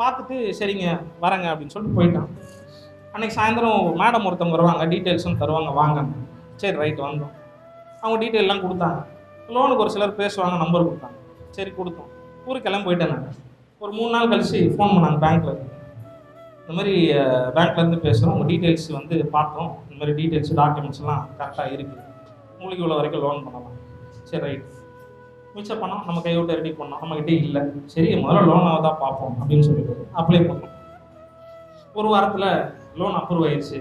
பார்த்துட்டு சரிங்க வரேங்க அப்படின்னு சொல்லிட்டு போயிட்டான். அன்றைக்கி சாயந்தரம் மேடம் ஒருத்தவங்க வருவாங்க, டீட்டெயில்ஸும் தருவாங்க, வாங்க. சரி ரைட் வந்தோம். அவங்க டீட்டெயிலெலாம் கொடுத்தாங்க. லோனுக்கு ஒரு சிலர் பேசுவாங்க, நம்பர் கொடுத்தாங்க. சரி கொடுத்தோம். ஊருக்கு கிளம்பி போயிட்டேன். நான் ஒரு 3 நாள் கழிச்சு ஃபோன் பண்ணாங்க பேங்க்கில், இந்த மாதிரி பேங்க்லேருந்து பேசுகிறோம், உங்கள் டீட்டெயில்ஸ் வந்து பார்த்தோம், இந்த மாதிரி டீட்டெயில்ஸ் டாக்குமெண்ட்ஸ்லாம் கரெக்டாக இருக்குது, உங்களுக்கு இவ்வளோ வரைக்கும் லோன் பண்ணலாம். சரி ரைட். மிச்ச பணம் நம்ம கை விட்டு ரெடி பண்ணோம், நம்மக்கிட்டே இல்லை. சரி முதல்ல லோனாக தான் பார்ப்போம் அப்படின்னு சொல்லிட்டு அப்ளை பண்ணோம். ஒரு வாரத்தில் லோன் அப்ரூவ் ஆயிடுச்சு,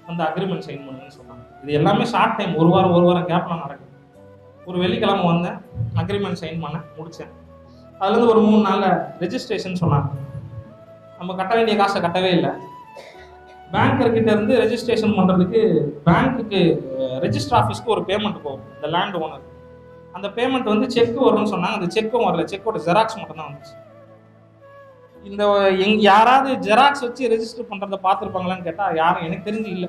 அந்த அக்ரிமெண்ட் சைன் பண்ணுன்னு சொன்னாங்க. இது எல்லாமே ஷார்ட் டைம், ஒரு வாரம் கேப்லாம் நடக்குது. ஒரு வெள்ளிக்கிழமை வந்தேன், அக்ரிமெண்ட் சைன் பண்ண முடித்தேன். அதுலேருந்து ஒரு 3 நாளில் ரெஜிஸ்ட்ரேஷன் சொன்னாங்க. நம்ம கட்ட வேண்டிய காசை கட்டவே இல்லை. பேங்கர்கிட்ட இருந்து ரெஜிஸ்ட்ரேஷன் பண்ணுறதுக்கு பேங்க்குக்கு ரெஜிஸ்டர் ஆஃபீஸ்க்கு ஒரு பேமெண்ட் போகும், இந்த லேண்ட் ஓனர். அந்த பேமெண்ட் வந்து செக் வரும்னு சொன்னாங்க. அந்த செக்கும் வரல, செக்கோட ஜெராக்ஸ் மட்டும் தான் வந்துச்சு. இந்த யாராவது ஜெராக்ஸ் வச்சு ரெஜிஸ்டர் பண்ணுறதை பார்த்துருப்பாங்களான்னு கேட்டால் யாரும் எனக்கு தெரிஞ்சு இல்லை.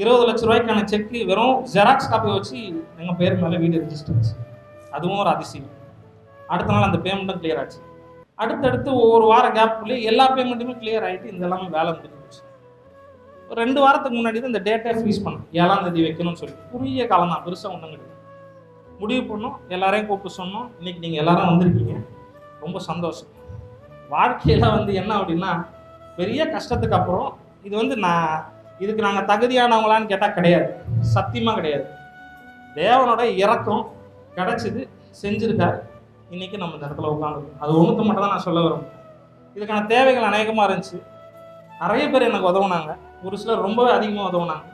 20 லட்ச ரூபாய்க்கான செக்கு வெறும் ஜெராக்ஸ் காப்பி வச்சு எங்கள் பேர் மேலே வீடு ரெஜிஸ்டர் ஆச்சு. அதுவும் ஒரு அதிசயம். அடுத்த நாள் அந்த பேமெண்ட்டும் கிளியர் ஆச்சு. அடுத்தடுத்து ஒவ்வொரு வார கேப்லேயே எல்லா பேமெண்ட்டுமே கிளியர் ஆகிட்டு இந்த எல்லாமே வேலை முடிஞ்சிச்சு. ஒரு 2 வாரத்துக்கு முன்னாடி தான் இந்த டேட்டை ஃப்ரீஸ் பண்ணேன், 7ஆம் தேதி வைக்கணும்னு சொல்லி. குறுகிய காலம் தான், பெருசாக ஒன்றும் கிடையாது. முடிவு பண்ணோம், எல்லாரையும் கூப்பிட்டு சொன்னோம், இன்றைக்கி நீங்கள் எல்லாரும் வந்திருக்கீங்க, ரொம்ப சந்தோஷம். வாழ்க்கையில் வந்து என்ன அப்படின்னா, பெரிய கஷ்டத்துக்கு அப்புறம் இது வந்து இதுக்கு நாங்கள் தகுதியானவங்களான்னு கேட்டால் கிடையாது, சத்தியமாக கிடையாது. தேவனோட இரக்கம் கிடச்சிது, செஞ்சுருக்காரு. இன்றைக்கி நம்ம இந்த இடத்துல உட்காந்துருக்கோம். அது ஒன்றுக்கு மட்டும் தான் நான் சொல்ல வரோம். இதுக்கான தேவைகள் அநேகமாக இருந்துச்சு. நிறைய பேர் எனக்கு உதவுனாங்க. ஒரு சிலர் ரொம்பவே அதிகமாக உதவுனாங்க.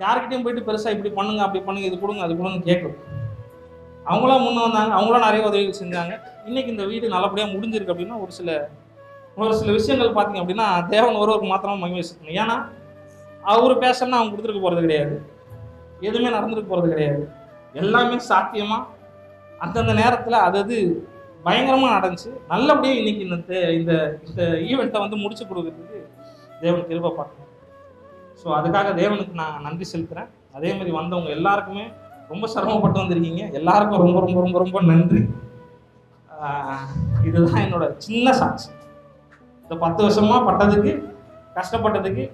யார்கிட்டையும் போயிட்டு பெருசாக இப்படி பண்ணுங்க அப்படி பண்ணுங்க இது கொடுங்க அது கொடுங்க கேட்கல. அவங்களா முன்ன வந்தாங்க, அவங்களாம் நிறைய உதவிகள் செஞ்சாங்க. இன்னைக்கு இந்த வீடு நல்லபடியாக முடிஞ்சிருக்கு அப்படின்னா ஒரு சில விஷயங்கள் பார்த்தீங்க அப்படின்னா தேவன் ஒருவருக்கு மாத்திரமா மகிமை செலுத்தணும். ஏன்னா அவர் பேசணும்னா அவங்க கொடுத்துருக்க போகிறது கிடையாது, எதுவுமே நடந்துருக்க போகிறது கிடையாது. எல்லாமே சாத்தியமாக அந்தந்த நேரத்தில் அது பயங்கரமாக நடந்துச்சு. நல்லபடியாக இன்னைக்கு இந்த இந்த ஈவெண்ட்டை வந்து முடிச்சு கொடுக்கறதுக்கு தேவன் கிருபை பார்க்கணும். ஸோ அதுக்காக தேவனுக்கு நான் நன்றி செலுத்துகிறேன். அதே மாதிரி வந்தவங்க எல்லாருக்குமே ரொம்ப சிரமப்பட்டு வந்திருக்கீங்க. எல்லாருக்கும் ரொம்ப ரொம்ப ரொம்ப ரொம்ப நன்றி. இதுதான் என்னோட சின்ன சாட்சி. இந்த 10 வருஷமாக பட்டதுக்கு, கஷ்டப்பட்டதுக்கு,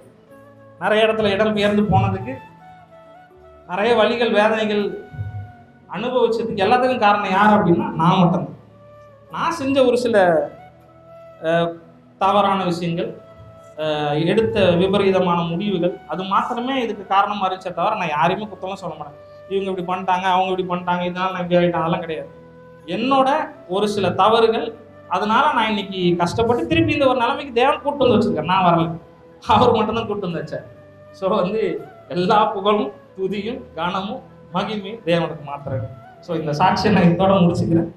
நிறைய இடத்துல இடம் பெயர்ந்து போனதுக்கு, நிறைய வலிகள் வேதனைகள் அனுபவிச்சதுக்கு எல்லாத்துக்கும் காரணம் யார் அப்படின்னா நான் மட்டும்தான். நான் செஞ்ச ஒரு சில தவறான விஷயங்கள், எடுத்த விபரீதமான முடிவுகள், அது மாத்திரமே இதுக்கு காரணமாக இருந்துச்சே தவிர நான் யாரையுமே குத்தலாம் சொல்ல மாட்டேன். இவங்க இப்படி பண்ணிட்டாங்க, அவங்க இப்படி பண்ணிட்டாங்க, இதனால நான் இப்படி ஆகிட்டேன், அதெல்லாம் கிடையாது. என்னோட ஒரு சில தவறுகள், அதனால நான் இன்னைக்கு கஷ்டப்பட்டு திருப்பி இந்த ஒரு நிலைமைக்கு தேவன் கூட்டு வந்து வச்சிருக்கேன். நான் வரல, அவர் மட்டும்தான் கூட்டு வந்து வச்சார். ஸோ வந்து எல்லா புகழும் துதியும் கனமும் மகிமையும் தேவனுக்கு மாத்திரம். ஸோ இந்த சாட்சியை நான் இதோட முடிச்சுக்கிறேன்.